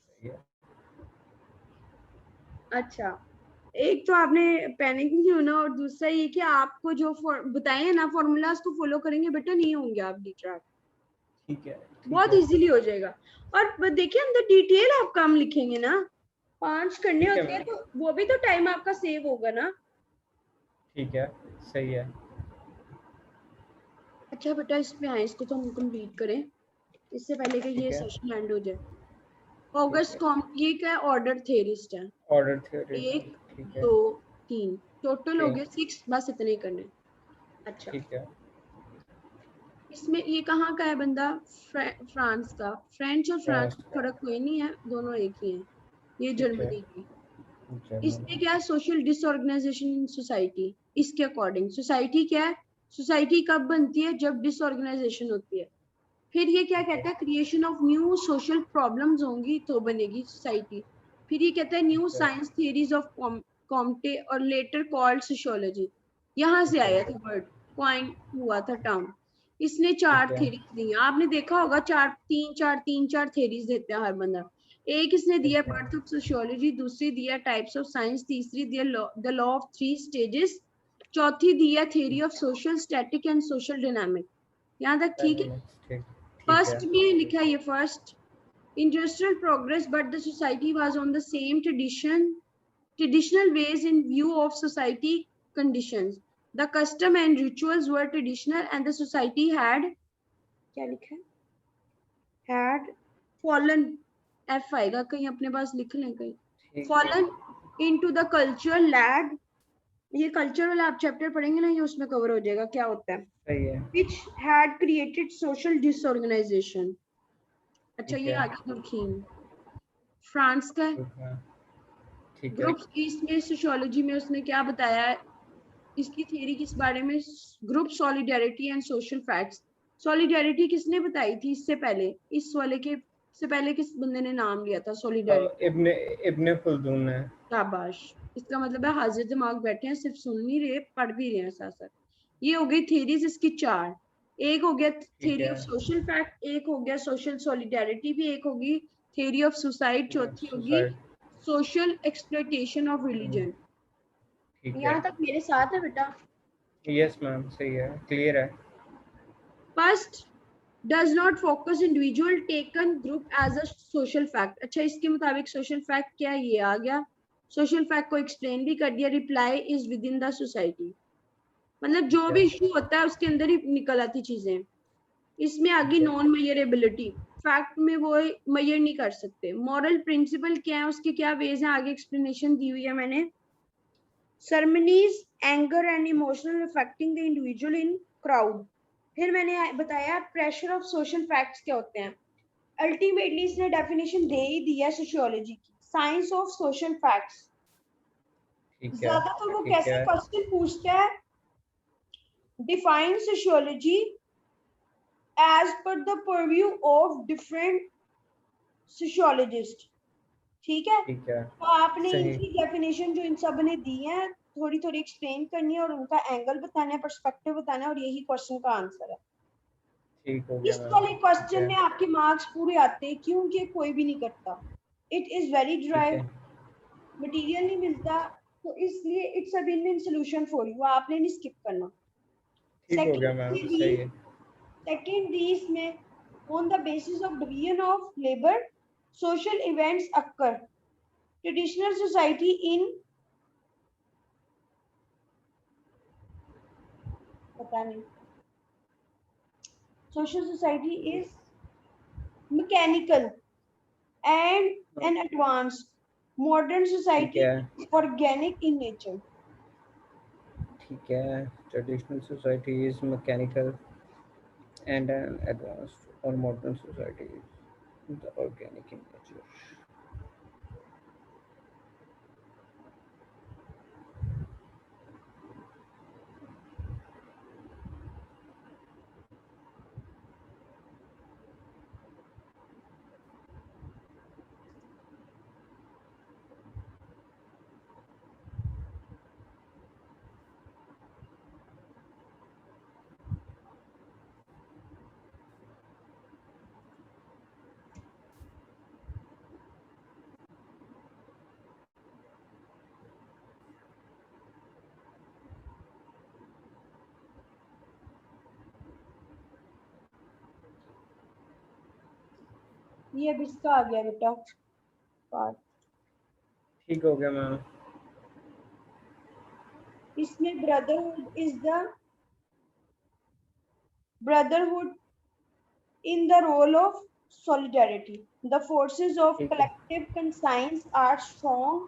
[SPEAKER 2] सही है।
[SPEAKER 1] अच्छा, एक तो आपने पैनिक नहीं होना, और दूसरा ये कि आपको जो बताए हैं ना फॉर्मूला, उसको फॉलो करेंगे बेटा, नहीं होंगे आप डिट्रैक्ट,
[SPEAKER 2] ठीक है। ठीक
[SPEAKER 1] बहुत
[SPEAKER 2] है।
[SPEAKER 1] इजीली हो जाएगा। और देखिए अंदर डिटेल आप काम लिखेंगे ना, 5 करने
[SPEAKER 2] ठीक है
[SPEAKER 1] होते हैं
[SPEAKER 2] मैम,
[SPEAKER 1] तो वो भी तो टाइम आपका सेव होगा ना।
[SPEAKER 2] ठीक है, सही है।
[SPEAKER 1] अच्छा बेटा इस पे आए, इसको तो हम कंप्लीट करें इससे पहले कि
[SPEAKER 2] ठीक
[SPEAKER 1] ये
[SPEAKER 2] है,
[SPEAKER 1] सेशन एंड हो जाए।
[SPEAKER 2] ठीक
[SPEAKER 1] ऑगस्ट
[SPEAKER 2] है।
[SPEAKER 1] कॉम ये क्या है, ऑर्डर थेरिस्ट है।
[SPEAKER 2] ऑर्डर थ्योरी,
[SPEAKER 1] 1
[SPEAKER 2] ठीक है।
[SPEAKER 1] 2 3 टोटल हो
[SPEAKER 2] 3,
[SPEAKER 1] गए 6, बस इतने ही करने। अच्छा
[SPEAKER 2] ठीक है।
[SPEAKER 1] इसमें ये कहाँ का है बंदा, फ्रांस का। फ्रेंच और फ्रांस
[SPEAKER 2] फर्स्ट
[SPEAKER 1] में
[SPEAKER 2] का,
[SPEAKER 1] फर्क कोई नहीं है, दोनों एक ही हैं। ये
[SPEAKER 2] ठीक है।
[SPEAKER 1] जर्मनी की। इसमें
[SPEAKER 2] जर्मनी,
[SPEAKER 1] क्या है, सोशल डिसऑर्गेनाइजेशन इन सोसाइटी। इसके अकॉर्डिंग सोसाइटी क्या है, सोसाइटी कब बनती है, जब डिसऑर्गेनाइजेशन होती है। फिर ये क्या
[SPEAKER 2] ठीक है,
[SPEAKER 1] कहता है, creation of new social problems होंगी तो बनेगी सोसाइटी। फिर ये कहता है न्यू
[SPEAKER 2] ठीक है,
[SPEAKER 1] साइंस थियरीज ऑफ कॉम्टे और लेटर कॉल्ड सोशियोलॉजी। यहाँ से आया था
[SPEAKER 2] सोशियोलॉजी,
[SPEAKER 1] वर्ड, क्वाइन हुआ था टर्म। इसने
[SPEAKER 2] ठीक
[SPEAKER 1] 4
[SPEAKER 2] है।
[SPEAKER 1] थेरीज दी हैं, आपने देखा होगा 4 3 4 थेरीज देते हैं हर बंदा। एक इसने दिया
[SPEAKER 2] ठीक है,
[SPEAKER 1] बर्थ ऑफ सोशियोलॉजी, दूसरी दिया टाइप्स ऑफ साइंस, तीसरी दिया द लॉ ऑफ 3 स्टेजेस, चौथी दिया theory of social static and social dynamic. यहाँ तक ठीक है।
[SPEAKER 2] डायनामिक्स, ठीक, ठीक है।
[SPEAKER 1] फर्स्ट में लिखा है, ये first industrial progress, but the society was on the same traditional ways in view of society conditions. The custom and rituals were traditional and the society had क्या लिखा है, had fallen, F आएगा कहीं, अपने पास लिख लें कहीं,
[SPEAKER 2] ठीक है,
[SPEAKER 1] fallen into the cultural lag। ये कल्चर वाला आप चैप्टर पढ़ेंगे ना, ये उसमें कवर हो जाएगा क्या होता है।
[SPEAKER 2] सही है,
[SPEAKER 1] which had created social disorganization। अच्छा
[SPEAKER 2] ठीक
[SPEAKER 1] ये
[SPEAKER 2] है,
[SPEAKER 1] आगे दुर्खीम फ्रांस का है।
[SPEAKER 2] ठीक है, ठीक है।
[SPEAKER 1] ग्रुप इसमें सोशियोलॉजी में उसने क्या बताया है, इसकी थ्योरी किस बारे में, group solidarity and social facts. Solidarity किसने बताई थी इससे पहले, इस वाले के से पहले किस बंदे ने नाम लिया था सॉलिडेरिटी।
[SPEAKER 2] इब्ने इब्ने खुल्दून है।
[SPEAKER 1] शाबाश। इसका मतलब है हाजिर दिमाग बैठे हैं, सिर्फ सुन नहीं रहे, पढ़ भी रहे हैं साथ साथ। ये हो गई थ्योरीज इसकी 4। एक हो गया
[SPEAKER 2] ठीक
[SPEAKER 1] थ्योरी
[SPEAKER 2] है,
[SPEAKER 1] ऑफ सोशल फैक्ट, एक हो गया सोशल सॉलिडेरिटी भी, एक होगी थ्योरी ऑफ सुसाइड, चौथी होगी
[SPEAKER 2] suicide,
[SPEAKER 1] social exploitation of religion.
[SPEAKER 2] ठीक है।
[SPEAKER 1] यहाँ तक मेरे साथ है बेटा।
[SPEAKER 2] यस मैम, सही है, क्लियर है।
[SPEAKER 1] First does not focus individual taken group as a social fact. अच्छा इसके मुताबिक सोशल फैक्ट क्या है, ये आ गया। सोशल फैक्ट को एक्सप्लेन भी कर दिया, reply is with in the society. मतलब जो
[SPEAKER 2] ठीक
[SPEAKER 1] भी
[SPEAKER 2] है,
[SPEAKER 1] इशू होता है उसके अंदर ही निकल आती चीजें। इसमें आगे
[SPEAKER 2] ठीक है,
[SPEAKER 1] नॉन मेजरेबिलिटी, फैक्ट में वो मेजर नहीं कर सकते। मॉरल प्रिंसिपल क्या है, उसके क्या वेज हैं, आगे एक्सप्लेनेशन दी हुई है मैंने। Ceremonies, anger and emotional affecting the individual in crowd। फिर मैंने बताया प्रेशर ऑफ सोशल फैक्ट्स क्या होते हैं। अल्टीमेटली इसने डेफिनेशन दे ही दिया सोशियोलॉजी की, साइंस ऑफ सोशल फैक्ट्स।
[SPEAKER 2] ठीक है,
[SPEAKER 1] ज्यादातर वो
[SPEAKER 2] ठीक
[SPEAKER 1] कैसे
[SPEAKER 2] है,
[SPEAKER 1] क्वेश्चन पूछता है, define sociology as per the purview of different sociologist. ठीक है,
[SPEAKER 2] ठीक है,
[SPEAKER 1] तो आपने
[SPEAKER 2] सही,
[SPEAKER 1] इनकी डेफिनेशन जो इन सब ने दी है थोड़ी थोड़ी एक्सप्लेन करनी है और उनका एंगल बताना है, पर्सपेक्टिव बताना है, और यही क्वेश्चन का आंसर है।
[SPEAKER 2] ठीक हो गया
[SPEAKER 1] इस
[SPEAKER 2] मैम,
[SPEAKER 1] वाले
[SPEAKER 2] ठीक
[SPEAKER 1] क्वेश्चन
[SPEAKER 2] है,
[SPEAKER 1] में आपके मार्क्स पूरे आते हैं क्योंकि कोई भी नहीं करता। इट इज वेरी
[SPEAKER 2] ठीक
[SPEAKER 1] ड्राई,
[SPEAKER 2] है,
[SPEAKER 1] मटेरियल नहीं मिलता, तो इसलिए it's a win win solution for you, आपने नहीं स्किप करना।
[SPEAKER 2] ठीक हो गया मैम,
[SPEAKER 1] सेकंड दी
[SPEAKER 2] सही है।
[SPEAKER 1] सेकंड दी इसमें, on the basis of division of labour social events occur, traditional society in, पता नहीं, social society is mechanical and an advanced, modern
[SPEAKER 2] ठीक
[SPEAKER 1] society
[SPEAKER 2] है,
[SPEAKER 1] is organic in nature।
[SPEAKER 2] ठीक है। Traditional society is mechanical and an advanced or modern society is the organic in nature.
[SPEAKER 1] ये अब इसका आ गया बेटा पार्ट।
[SPEAKER 2] ठीक हो गया मैम।
[SPEAKER 1] इसमें brotherhood in the role of solidarity. The forces of
[SPEAKER 2] ठीक है,
[SPEAKER 1] collective conscience are strong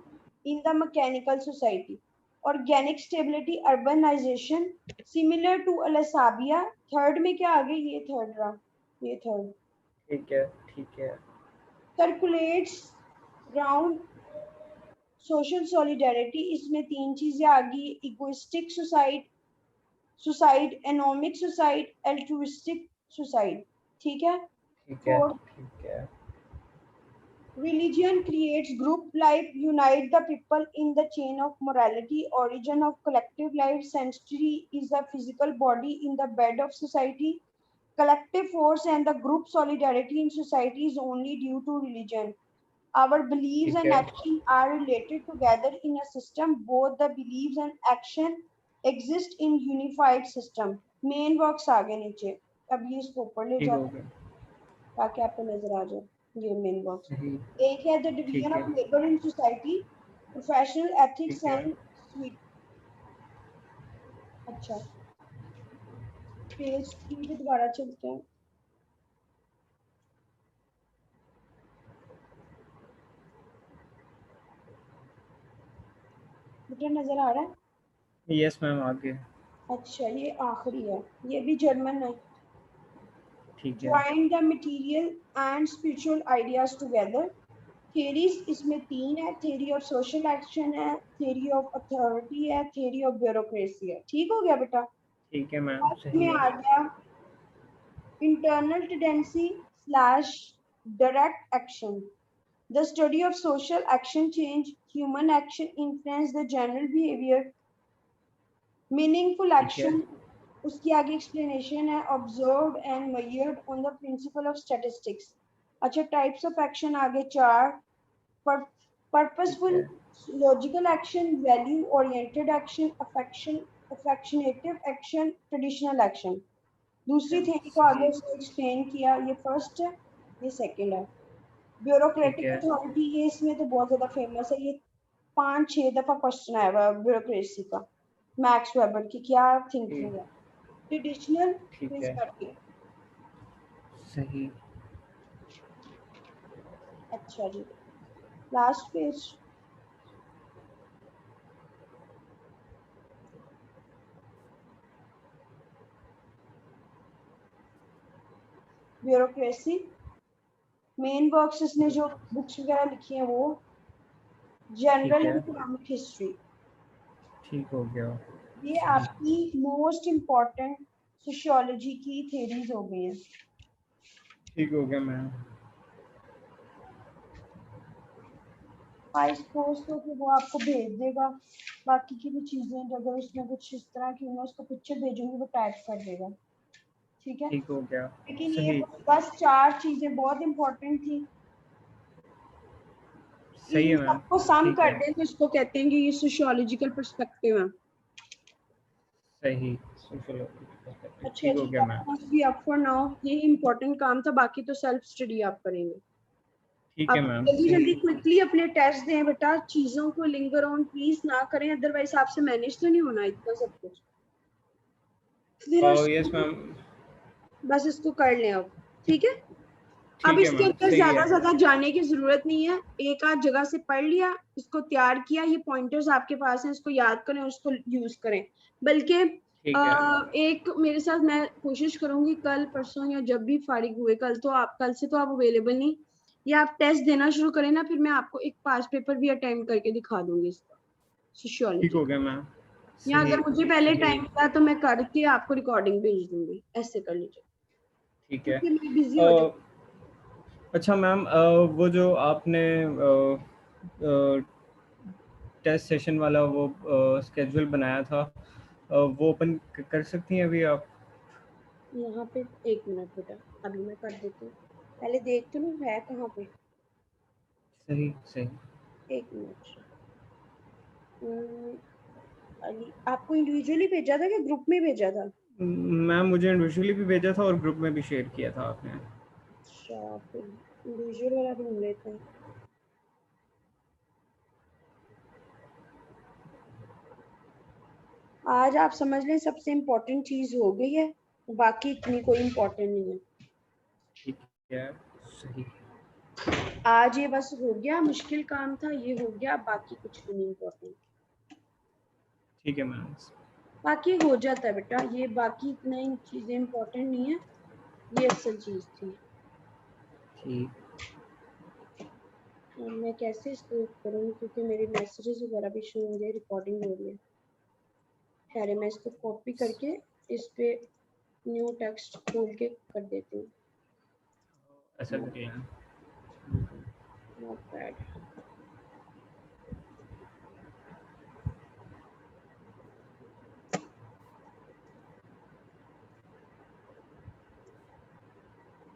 [SPEAKER 1] in the mechanical society. Organic stability, urbanization, similar to Alasabia. Third में क्या आ गया? ये third रहा, ये third.
[SPEAKER 2] ठीक है, ठीक है,
[SPEAKER 1] Circulates round social solidarity. इसमें तीन चीजें आ गई: egoistic suicide, anomic suicide, altruistic suicide. ठीक है.
[SPEAKER 2] ठीक है,
[SPEAKER 1] Fourth,
[SPEAKER 2] ठीक है,
[SPEAKER 1] religion creates group life, unite the people in the chain of morality. Origin of collective life, sanctuary is the physical body in the bed of society. Collective force and the group solidarity in society is only due to religion. Our beliefs
[SPEAKER 2] ठीक
[SPEAKER 1] and
[SPEAKER 2] है,
[SPEAKER 1] action are related together in a system. Both the beliefs and action exist in unified system. Main works आगे नीचे. अब ये इसको ऊपर ले
[SPEAKER 2] ठीक हो
[SPEAKER 1] जाते
[SPEAKER 2] गया,
[SPEAKER 1] ताकि आपको नजर आ जाए. ये मेन वर्क्स.
[SPEAKER 2] सही,
[SPEAKER 1] एक है द डिवीजन
[SPEAKER 2] ठीक
[SPEAKER 1] ऑफ
[SPEAKER 2] है,
[SPEAKER 1] labour in society, professional ethics
[SPEAKER 2] ठीक है,
[SPEAKER 1] एंड स्वीट. अच्छा, पेज 3 पे दोबारा चलते हैं. बेटा नजर आ रहा है?
[SPEAKER 2] यस मैम, आगे,
[SPEAKER 1] अच्छा, ये आखिरी है, ये भी जर्मन है.
[SPEAKER 2] ठीक है,
[SPEAKER 1] join the material and spiritual ideas together. Theories इसमें तीन है: थ्योरी ऑफ सोशल एक्शन है, थ्योरी ऑफ अथॉरिटी है, थ्योरी ऑफ ब्यूरोक्रेसी है. ठीक हो गया बेटा?
[SPEAKER 2] ठीक है मैम,
[SPEAKER 1] फर्स्ट
[SPEAKER 2] सही
[SPEAKER 1] में
[SPEAKER 2] है,
[SPEAKER 1] आ गया internal tendency slash direct action. The study of social action change, human action influence the general behavior. Meaningful
[SPEAKER 2] ठीक है,
[SPEAKER 1] action, उसकी आगे explanation है observed and measured on the principle of statistics. अच्छा, types of action आगे चार:
[SPEAKER 2] ठीक
[SPEAKER 1] purposeful,
[SPEAKER 2] है,
[SPEAKER 1] logical action, value oriented action, affectionative action, traditional action. दूसरी थ्योरी को आगे
[SPEAKER 2] सही,
[SPEAKER 1] उसने एक्सप्लेन किया. ये फर्स्ट है, ये सेकंड है.
[SPEAKER 2] ठीक
[SPEAKER 1] ब्यूरोक्रेटिक
[SPEAKER 2] है,
[SPEAKER 1] अथॉरिटी, ये इसमें तो बहुत ज्यादा फेमस है. ये 5-6 दफा क्वेश्चन आया हुआ है ब्यूरोक्रेसी का, मैक्स वेबर की क्या
[SPEAKER 2] ठीक,
[SPEAKER 1] थिंकिंग है. ट्रेडिशनल
[SPEAKER 2] ठीक
[SPEAKER 1] क्विज
[SPEAKER 2] है,
[SPEAKER 1] करके.
[SPEAKER 2] सही,
[SPEAKER 1] अच्छा जी, last page. Bureaucracy main works, इसने जो बुक्स वगैरह लिखी हैं वो
[SPEAKER 2] ठीक
[SPEAKER 1] जनरल
[SPEAKER 2] है,
[SPEAKER 1] इकोनॉमिक हिस्ट्री.
[SPEAKER 2] ठीक हो गया,
[SPEAKER 1] ये
[SPEAKER 2] सही,
[SPEAKER 1] आपकी मोस्ट इम्पोर्टेंट सोशियोलॉजी की थेरीज हो गई हैं.
[SPEAKER 2] ठीक हो गया मैम,
[SPEAKER 1] आई सपोज तो कि वो आपको भेज देगा. बाकी की भी चीजें अगर उसमें कुछ इस तरह की मैं उसको पिक्चर भेजूंगी, वो टाइप कर देगा. ठीक है.
[SPEAKER 2] ठीक हो गया,
[SPEAKER 1] लेकिन ये
[SPEAKER 2] सही,
[SPEAKER 1] बस चार चीजें बहुत इंपॉर्टेंट थी.
[SPEAKER 2] सही है
[SPEAKER 1] इन
[SPEAKER 2] मैम,
[SPEAKER 1] सबको सम
[SPEAKER 2] ठीक
[SPEAKER 1] कर
[SPEAKER 2] है,
[SPEAKER 1] दें तो इसको कहते हैं कि ये सोशियोलॉजिकल पर्सपेक्टिव है.
[SPEAKER 2] सही, सोशियोलॉजी पर्सपेक्टिव,
[SPEAKER 1] अच्छा
[SPEAKER 2] ठीक हो
[SPEAKER 1] जी,
[SPEAKER 2] गया ma'am,
[SPEAKER 1] must be up for now. ये इंपॉर्टेंट काम था, बाकी तो सेल्फ स्टडी आप करेंगे.
[SPEAKER 2] ठीक है
[SPEAKER 1] आप
[SPEAKER 2] मैम,
[SPEAKER 1] जल्दी
[SPEAKER 2] सही,
[SPEAKER 1] जल्दी क्विकली अपने टेस्ट दें बेटा. चीजों को लिंगर ऑन प्लीज ना करें, अदरवाइज आपसे मैनेज तो नहीं होना इतना सब कुछ. फिर
[SPEAKER 2] यस मैम,
[SPEAKER 1] बस इसको कर लें अब. ठीक है. अब
[SPEAKER 2] ठीक है
[SPEAKER 1] इसके
[SPEAKER 2] मैम,
[SPEAKER 1] अंदर
[SPEAKER 2] सही है,
[SPEAKER 1] ज्यादा जाने की जरूरत नहीं है. एक आध जगह से पढ़ लिया, इसको तैयार किया, ये पॉइंटर्स आपके पास हैं, इसको याद करें, उसको यूज करें. बल्कि
[SPEAKER 2] ठीक है,
[SPEAKER 1] एक मेरे साथ मैं कोशिश करूंगी कल परसों या जब भी फारिग हुए. कल से तो आप अवेलेबल नहीं. या आप टेस्ट देना शुरू करें ना, फिर मैं आपको एक पास पेपर भी अटेम्प्ट करके दिखा दूंगी इसका,
[SPEAKER 2] ठीक
[SPEAKER 1] सोशियोलॉजी
[SPEAKER 2] हो
[SPEAKER 1] का.
[SPEAKER 2] गया मैम,
[SPEAKER 1] या
[SPEAKER 2] सही,
[SPEAKER 1] अगर मुझे पहले
[SPEAKER 2] सही,
[SPEAKER 1] टाइम मिला तो मैं करके आपको रिकॉर्डिंग भेज दूंगी. ऐसे कर लीजिए
[SPEAKER 2] ठीक है,
[SPEAKER 1] क्योंकि मैं बिजी हो जाऊँ.
[SPEAKER 2] अच्छा मैम, वो जो आपने टेस्ट सेशन वाला वो स्केड्यूल बनाया था, वो ओपन कर सकती हैं अभी आप?
[SPEAKER 1] यहाँ पे एक मिनट बेटा, अभी मैं कर देती हूँ. पहले देख तो लूँ है कहाँ पे.
[SPEAKER 2] सही, सही,
[SPEAKER 1] एक मिनट. अली आपको इंडिविजुअली भेजा था कि ग्रुप में भेजा था?
[SPEAKER 2] मैम मुझे इंडिविजुअली भी भेजा था और ग्रुप में भी शेयर किया था आपने।
[SPEAKER 1] अच्छा, फिर इंडिविजुअल वाला ढूंढ लेते हैं. आज आप समझ लें सबसे इम्पोर्टेंट चीज हो गई है, बाकी इतनी कोई इम्पोर्टेंट नहीं है।
[SPEAKER 2] ठीक है, सही।
[SPEAKER 1] आज ये बस हो गया, मुश्किल काम था, ये हो गया, बाकी कुछ भी नहीं इम्पोर्टेंट।
[SPEAKER 2] ठीक है मैम।
[SPEAKER 1] बाकी हो जाता है बेटा, ये बाकी इतनी चीजें इम्पोर्टेंट नहीं है, ये असल चीज थी।
[SPEAKER 2] ठीक।
[SPEAKER 1] और मैं कैसे इसको करूँ, क्योंकि मेरे मैसेजेस वगैरह भी शो हो रहे, रिकॉर्डिंग हो रही है। खैर मैं इसको कॉपी करके इस पे न्यू टेक्स्ट खोल के कर देती हूँ।
[SPEAKER 2] ऐसा करिए।
[SPEAKER 1] Not bad.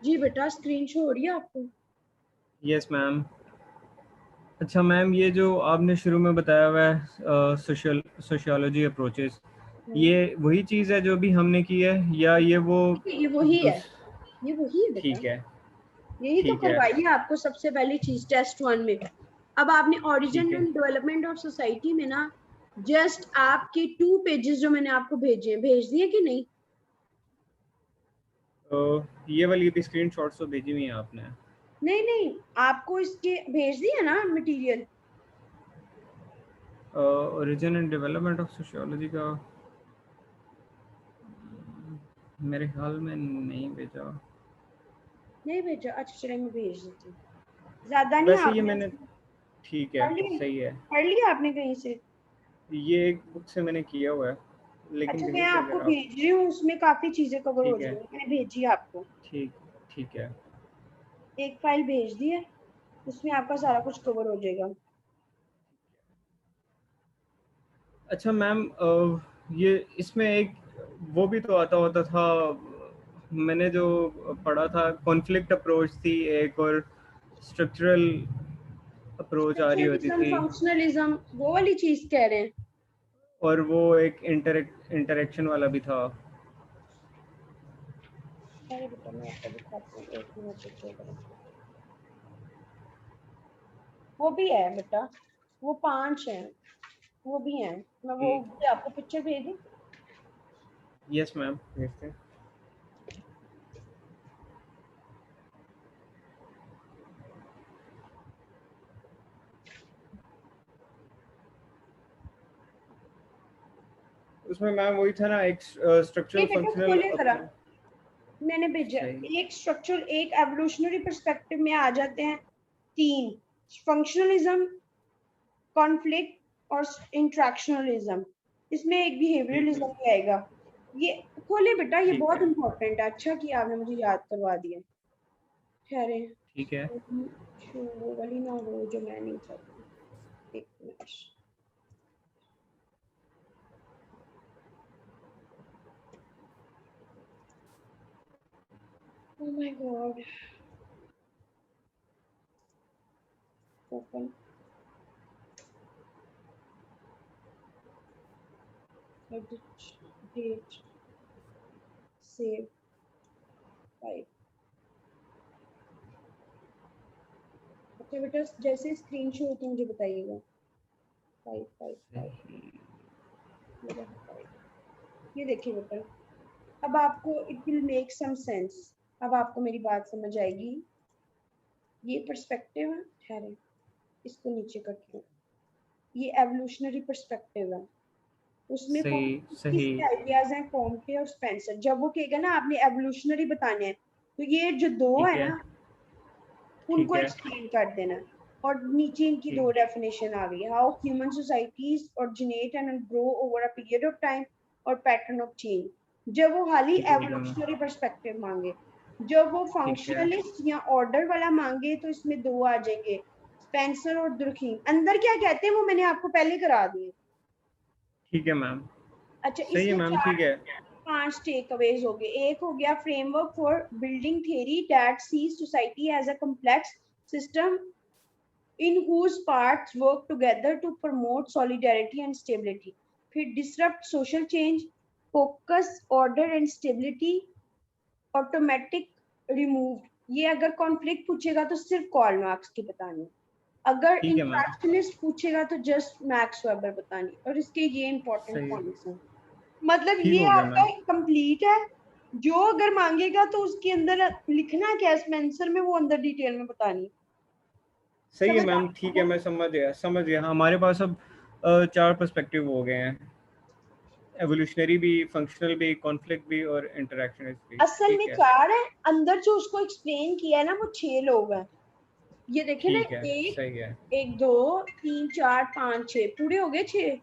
[SPEAKER 1] जी बेटा, स्क्रीन शो हो रही है आपको?
[SPEAKER 2] Yes ma'am. अच्छा मैम, ये जो आपने शुरू में बताया हुआ है सोशियोलॉजी अप्रोचेस, ये वही चीज़ है जो भी हमने की है, या ये वो
[SPEAKER 1] ये वही है,
[SPEAKER 2] दूस
[SPEAKER 1] ये वही है बेटा।
[SPEAKER 2] ठीक है।
[SPEAKER 1] यही तो
[SPEAKER 2] ठीक है।
[SPEAKER 1] करवाई है आपको सबसे पहली चीज टेस्ट 1 में। अब आपने
[SPEAKER 2] ठीक
[SPEAKER 1] ओरिजिन
[SPEAKER 2] है।
[SPEAKER 1] एंड डेवलपमेंट ऑफ सोसाइटी में ना जस्ट आपके 2 पेजेस जो मैंने आपको भेजे, भेज दिए कि नहीं?
[SPEAKER 2] तो ये वाली भी स्क्रीनशॉट्स तो भेजी हुई हैं आपने?
[SPEAKER 1] नहीं नहीं, आपको इसके भेज दिए ना material.
[SPEAKER 2] Origin and development of sociology का मेरे ख्याल में नहीं भेजा।
[SPEAKER 1] नहीं भेजा? अच्छा चलो मैं भेज देती हूँ। ज्यादा नहीं
[SPEAKER 2] वैसे ये
[SPEAKER 1] आपने
[SPEAKER 2] मैंने, ठीक है,
[SPEAKER 1] पढ़ लिया?
[SPEAKER 2] सही है।
[SPEAKER 1] पढ़ लिया आपने कहीं से?
[SPEAKER 2] ये एक बुक से मैंने किया हुआ है, लेकिन
[SPEAKER 1] अच्छा मैं
[SPEAKER 2] कहीं से
[SPEAKER 1] आपको
[SPEAKER 2] अगर आप,
[SPEAKER 1] भेज रही हूँ, उसमें काफी चीजें कवर हो
[SPEAKER 2] ठीक है।
[SPEAKER 1] जाएंगी, मैंने भेजी है आपको।
[SPEAKER 2] ठीक। ठीक है।
[SPEAKER 1] एक फाइल भेज दी है, उसमें आपका सारा कुछ कवर हो जाएगा।
[SPEAKER 2] अच्छा मैम, ये इसमें एक वो भी तो आता होता था, मैंने जो पढ़ा था, कॉन्फ्लिक्ट अप्रोच थी एक, और स्ट्रक्चरल अप्रोच आ रही होती
[SPEAKER 1] स्ट्रक्चरलिज्म,
[SPEAKER 2] थी,
[SPEAKER 1] फंक्शनलिज्म, वो वाली चीज कह रहे हैं?
[SPEAKER 2] और वो एक इंटरेक्शन वाला भी था।
[SPEAKER 1] अरे बेटा मैं आपको दिखाती हूँ, एक मिनट रुकिए जरा। वो भी है बेटा, वो 5 है, वो भी है। मैं वो
[SPEAKER 2] ठीक।
[SPEAKER 1] भी आपको पिक्चर भेज दूँ?
[SPEAKER 2] यस मैम, भेजते हैं। उसमें मैम वही था ना, एक
[SPEAKER 1] ये
[SPEAKER 2] स्ट्रक्चरल
[SPEAKER 1] बेटा
[SPEAKER 2] फंक्शनल
[SPEAKER 1] खोले जरा,
[SPEAKER 2] अप्रोच।
[SPEAKER 1] मैंने भेजा।
[SPEAKER 2] सही।
[SPEAKER 1] एक स्ट्रक्चर, एक एवोल्यूशनरी पर्सपेक्टिव में आ जाते हैं 3, फंक्शनलिज्म, कॉन्फ्लिक्ट और इंट्रैक्शनलिज्म। इसमें एक
[SPEAKER 2] ठीक
[SPEAKER 1] बिहेवियरलिज्म
[SPEAKER 2] है।
[SPEAKER 1] भी आएगा। ये खोले बेटा, ये
[SPEAKER 2] ठीक
[SPEAKER 1] बहुत
[SPEAKER 2] है।
[SPEAKER 1] इंपॉर्टेंट है, अच्छा कि आपने मुझे याद करवा दिया। ठहरे,
[SPEAKER 2] ठीक है।
[SPEAKER 1] वो वाली ना हो जो मैं नहीं चाहती। एक minute. Oh my god, open, edit, date, save, file. अच्छा बेटा, जैसे स्क्रीन शो होती है मुझे बताइएगा। फाइल फाइल फाइल,
[SPEAKER 2] सही।
[SPEAKER 1] ये रहा फाइल। ये देखिए बेटा, अब आपको it will make some sense. अब आपको मेरी बात समझ आएगी। ये पर्सपेक्टिव है, ठहरे इसको नीचे करती हूँ। ये एवोल्यूशनरी पर्सपेक्टिव है, उसमें
[SPEAKER 2] सही। सही।
[SPEAKER 1] किसके आइडियाज हैं, कॉम्टे और स्पेंसर। जब वो कहेगा ना आपने एवोल्यूशनरी बताने हैं, तो ये जो 2
[SPEAKER 2] ठीक
[SPEAKER 1] है
[SPEAKER 2] है।
[SPEAKER 1] ना,
[SPEAKER 2] ठीक
[SPEAKER 1] उनको
[SPEAKER 2] है।
[SPEAKER 1] एक्सप्लेन कर देना। और नीचे इनकी 2
[SPEAKER 2] ठीक।
[SPEAKER 1] डेफिनेशन आ गई, how human societies originate and grow over a period of time और पैटर्न ऑफ चेंज। जब वो हाली
[SPEAKER 2] ठीक है मैम।
[SPEAKER 1] एवोल्यूशनरी पर्सपेक्टिव मांगे, जब वो
[SPEAKER 2] ठीक है।
[SPEAKER 1] फंक्शनलिस्ट या ऑर्डर वाला मांगे तो इसमें 2 आ जाएंगे, स्पेंसर और दुर्खीम। अंदर क्या कहते हैं वो मैंने आपको पहले करा दिए।
[SPEAKER 2] ठीक है मैम।
[SPEAKER 1] अच्छा
[SPEAKER 2] सही है
[SPEAKER 1] इसमें
[SPEAKER 2] मैम,
[SPEAKER 1] 4
[SPEAKER 2] ठीक है।
[SPEAKER 1] 5 टेक अवेज हो गए। एक हो गया framework for building theory that sees society as a complex system in whose parts work together to promote solidarity and stability. फिर disrupt social change, focus order and stability, automatic removed। ये अगर conflict पूछेगा तो सिर्फ call marks की बतानी, अगर
[SPEAKER 2] ठीक है मैम।
[SPEAKER 1] इंट्रैक्शनिस्ट पूछेगा तो जस्ट मैक्स वेबर बतानी। और इसके ये इंपॉर्टेंट
[SPEAKER 2] सही।
[SPEAKER 1] पॉइंट्स हैं। मतलब
[SPEAKER 2] ठीक
[SPEAKER 1] ये
[SPEAKER 2] हो गया
[SPEAKER 1] आपका
[SPEAKER 2] मैम।
[SPEAKER 1] कंप्लीट है। जो अगर मांगेगा तो उसके अंदर लिखना क्या है, इसमें आंसर में वो अंदर डिटेल में बतानी।
[SPEAKER 2] सही है
[SPEAKER 1] समझ
[SPEAKER 2] मैम, ठीक है,
[SPEAKER 1] आपको?
[SPEAKER 2] मैं समझ गया। हमारे पास अब 4 पर्सपेक्टिव हो गए हैं, एवोल्यूशनरी भी, फंक्शनल भी, कॉन्फ्लिक्ट भी और इंटरैक्शनिस्ट भी।
[SPEAKER 1] असल में
[SPEAKER 2] ठीक है,
[SPEAKER 1] 4 है, अंदर जो उसको एक्सप्लेन किया है ना वो 6 लोग हैं। ये देखे ना,
[SPEAKER 2] ठीक है,
[SPEAKER 1] एक
[SPEAKER 2] सही है,
[SPEAKER 1] एक दो तीन चार पाँच छह, पूरे हो गए 6।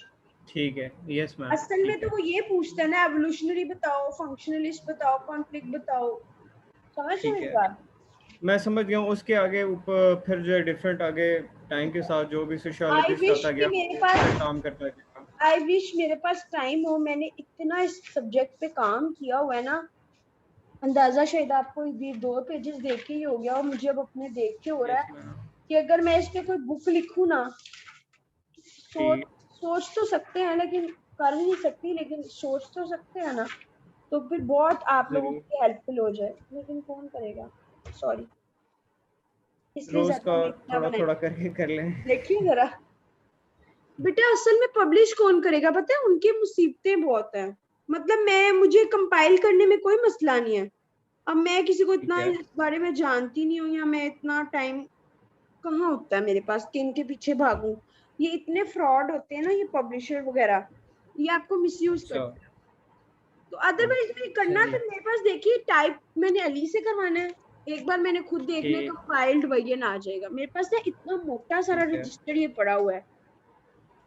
[SPEAKER 2] ठीक है, यस मैम,
[SPEAKER 1] असल में
[SPEAKER 2] ठीक
[SPEAKER 1] तो
[SPEAKER 2] है,
[SPEAKER 1] वो ये पूछता है ना, एवोल्यूशनरी बताओ, फंक्शनलिस्ट बताओ, कॉन्फ्लिक्ट बताओ। समझ रहे हो
[SPEAKER 2] ठीक
[SPEAKER 1] मेरी
[SPEAKER 2] है।
[SPEAKER 1] बात?
[SPEAKER 2] मैं समझ गया हूँ। उसके आगे ऊपर फिर जो है डिफरेंट आगे टाइम के साथ जो भी
[SPEAKER 1] आई
[SPEAKER 2] सोशियोलॉजिस्ट
[SPEAKER 1] विश
[SPEAKER 2] आता
[SPEAKER 1] कि
[SPEAKER 2] गया
[SPEAKER 1] मेरे
[SPEAKER 2] वो
[SPEAKER 1] पास
[SPEAKER 2] फिर काम करता गया।
[SPEAKER 1] आई विश मेरे पास टाइम हो। मैंने इतना इस सब्जेक्ट पे काम किया हुआ है ना, अंदाजा शायद आपको ये 2 पेजेस देख के ही हो गया, और मुझे अब अपने देख के हो रहा
[SPEAKER 2] यस
[SPEAKER 1] है
[SPEAKER 2] मैम,
[SPEAKER 1] कि अगर मैं इस पे कोई बुक लिखूं ना, सोच
[SPEAKER 2] ठीक,
[SPEAKER 1] सोच तो सकते हैं लेकिन कर नहीं सकती, लेकिन सोच तो सकते हैं ना, तो फिर बहुत आप लोगों
[SPEAKER 2] ज़रूर।
[SPEAKER 1] की हेल्पफुल हो जाए, लेकिन कौन करेगा। सॉरी, इसलिए
[SPEAKER 2] रोज़
[SPEAKER 1] ज्यादा
[SPEAKER 2] का
[SPEAKER 1] मैं इतना
[SPEAKER 2] थोड़ा
[SPEAKER 1] बनाई।
[SPEAKER 2] थोड़ा करके कर लें।
[SPEAKER 1] देखिए जरा, बेटा असल में पब्लिश कौन करेगा पता है, उनकी मुसीबतें बहुत हैं। मतलब मुझे कंपाइल करने में कोई मसला नहीं है। अब मैं किसी को
[SPEAKER 2] ठीक
[SPEAKER 1] इतना
[SPEAKER 2] है,
[SPEAKER 1] इस बारे में जानती नहीं हूँ, या मैं इतना टाइम कहाँ होता है मेरे पास कि इनके पीछे भागूं। ये इतने फ्रॉड होते हैं ना ये पब्लिशर वगैरह, ये आपको मिसयूज
[SPEAKER 2] अच्छा,
[SPEAKER 1] करते हैं। तो अदरवाइज में करना
[SPEAKER 2] सही,
[SPEAKER 1] तो मेरे पास देखिए टाइप मैंने अली से करवाना है। एक बार मैंने खुद देखना है,
[SPEAKER 2] ठीक,
[SPEAKER 1] कंपाइल्ड वर्जन आ जाएगा मेरे पास ना, इतना मोटा सारा
[SPEAKER 2] ठीक है,
[SPEAKER 1] रजिस्टर ये पड़ा हुआ है।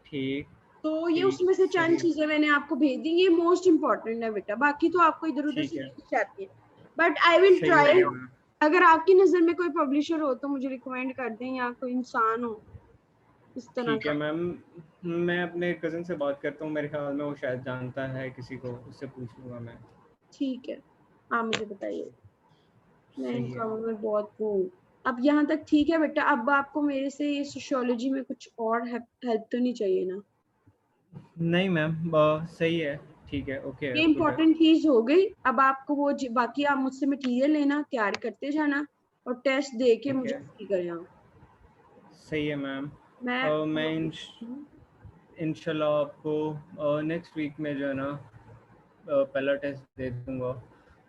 [SPEAKER 2] ठीक,
[SPEAKER 1] तो ये
[SPEAKER 2] ठीक,
[SPEAKER 1] उसमें से
[SPEAKER 2] सही
[SPEAKER 1] चंद
[SPEAKER 2] है,
[SPEAKER 1] चीजें मैंने आपको भेज दी, ये मोस्ट इंपॉर्टेंट है बेटा, बाकी तो आपको इधर उधर
[SPEAKER 2] ठीक
[SPEAKER 1] से
[SPEAKER 2] है,
[SPEAKER 1] मिल जाती है। बट आई विल
[SPEAKER 2] सही हो
[SPEAKER 1] ट्राई।
[SPEAKER 2] गया मैम।
[SPEAKER 1] अगर आपकी नजर में कोई पब्लिशर हो तो मुझे रिकमेंड कर दें, या कोई इंसान हो इस तरह
[SPEAKER 2] ठीक है
[SPEAKER 1] का।
[SPEAKER 2] मैम, मैं अपने कज़न से बात करता हूँ, मेरे ख्याल में वो शायद जानता है किसी को, उससे पूछ लूँगा मैं।
[SPEAKER 1] ठीक है, आप मुझे बताइए। मैं इन
[SPEAKER 2] सही है।
[SPEAKER 1] कामों में बहुत वो हूँ। अब यहाँ तक ठीक है बेटा, अब आपको मेरे से ये सोशियोलॉजी में कुछ और हेल्प तो नहीं चाहिए ना?
[SPEAKER 2] नहीं मैम, सही है, ठीक है, ओके
[SPEAKER 1] ये
[SPEAKER 2] है, गुड है।
[SPEAKER 1] इम्पोर्टेंट चीज हो गई। अब आपको वो बाकी आप मुझसे मटेरियल लेना, तैयार करते जाना, और टेस्ट दे के
[SPEAKER 2] ठीक
[SPEAKER 1] मुझे
[SPEAKER 2] है,
[SPEAKER 1] फ्री करें आप।
[SPEAKER 2] सही है मैम।
[SPEAKER 1] मैं
[SPEAKER 2] मैं इंशाल्लाह आपको नेक्स्ट वीक में जो है ना पहला टेस्ट दे दूँगा।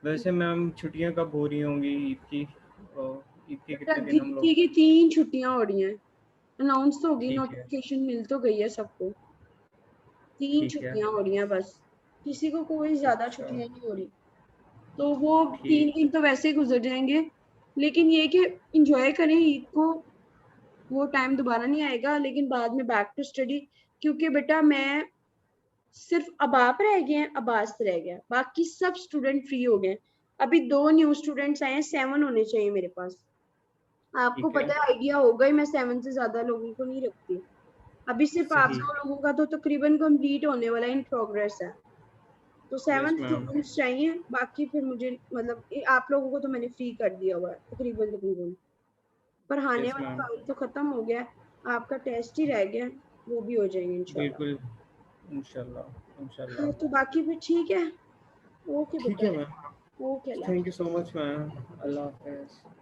[SPEAKER 2] वैसे मैम छुट्टियाँ कब हो रही होंगी ईद की? ईद के
[SPEAKER 1] बेटा
[SPEAKER 2] कितने दिन हम लोग?
[SPEAKER 1] गिनती की 3 छुट्टियां हो रही हैं। अनाउंस तो होगी,
[SPEAKER 2] ठीक है,
[SPEAKER 1] नोटिफिकेशन मिल तो गई है सबको। तीन
[SPEAKER 2] ठीक है,
[SPEAKER 1] छुट्टियां हो रही हैं बस। किसी को कोई ज्यादा
[SPEAKER 2] अच्छा,
[SPEAKER 1] छुट्टियां नहीं हो रही। तो वो तीन
[SPEAKER 2] ठीक,
[SPEAKER 1] दिन तो वैसे ही गुजर जाएंगे। लेकिन ये कि इंजॉय करें ईद को, वो टाइम दोबारा नहीं आएगा, लेकिन बाद में बैक टू स्टडी। क्योंकि बेटा मैं सिर्फ अब आप रह गए हैं, अब्बास रह गया, बाकी सब स्टूडेंट फ्री हो गए। अभी 2 न्यू स्टूडेंट्स आए हैं, 7 होने चाहिए मेरे पास। आपको
[SPEAKER 2] ठीक है,
[SPEAKER 1] पता है आइडिया होगा ही, मैं 7 से ज्यादा लोगों को नहीं रखती। अभी सिर्फ आप
[SPEAKER 2] सही,
[SPEAKER 1] 2 लोगों का तो तकरीबन कंप्लीट होने वाला, इन प्रोग्रेस है। तो
[SPEAKER 2] यस
[SPEAKER 1] 7
[SPEAKER 2] मैम,
[SPEAKER 1] स्टूडेंट्स चाहिए, बाकी फिर मुझे मतलब आप लोगों को तो मैंने फ्री कर दिया हुआ है तकरीबन तकरीबन। पढ़ाने
[SPEAKER 2] यस
[SPEAKER 1] वाला
[SPEAKER 2] मैम,
[SPEAKER 1] काम तो खत्म हो गया है, आपका टेस्ट ही रह गया है, वो भी हो जाएंगे इंशाल्लाह।
[SPEAKER 2] बिल्कुल, इंशाल्लाह,
[SPEAKER 1] हाँ
[SPEAKER 2] इंशाल्लाह।
[SPEAKER 1] तो बाकी फिर ठीक है। ओके
[SPEAKER 2] ठीक
[SPEAKER 1] बेटा।
[SPEAKER 2] है ma'am,
[SPEAKER 1] okay, Allah
[SPEAKER 2] thank you
[SPEAKER 1] हाफिज़।
[SPEAKER 2] सो मच मैम, अल्लाह हाफ़िज़।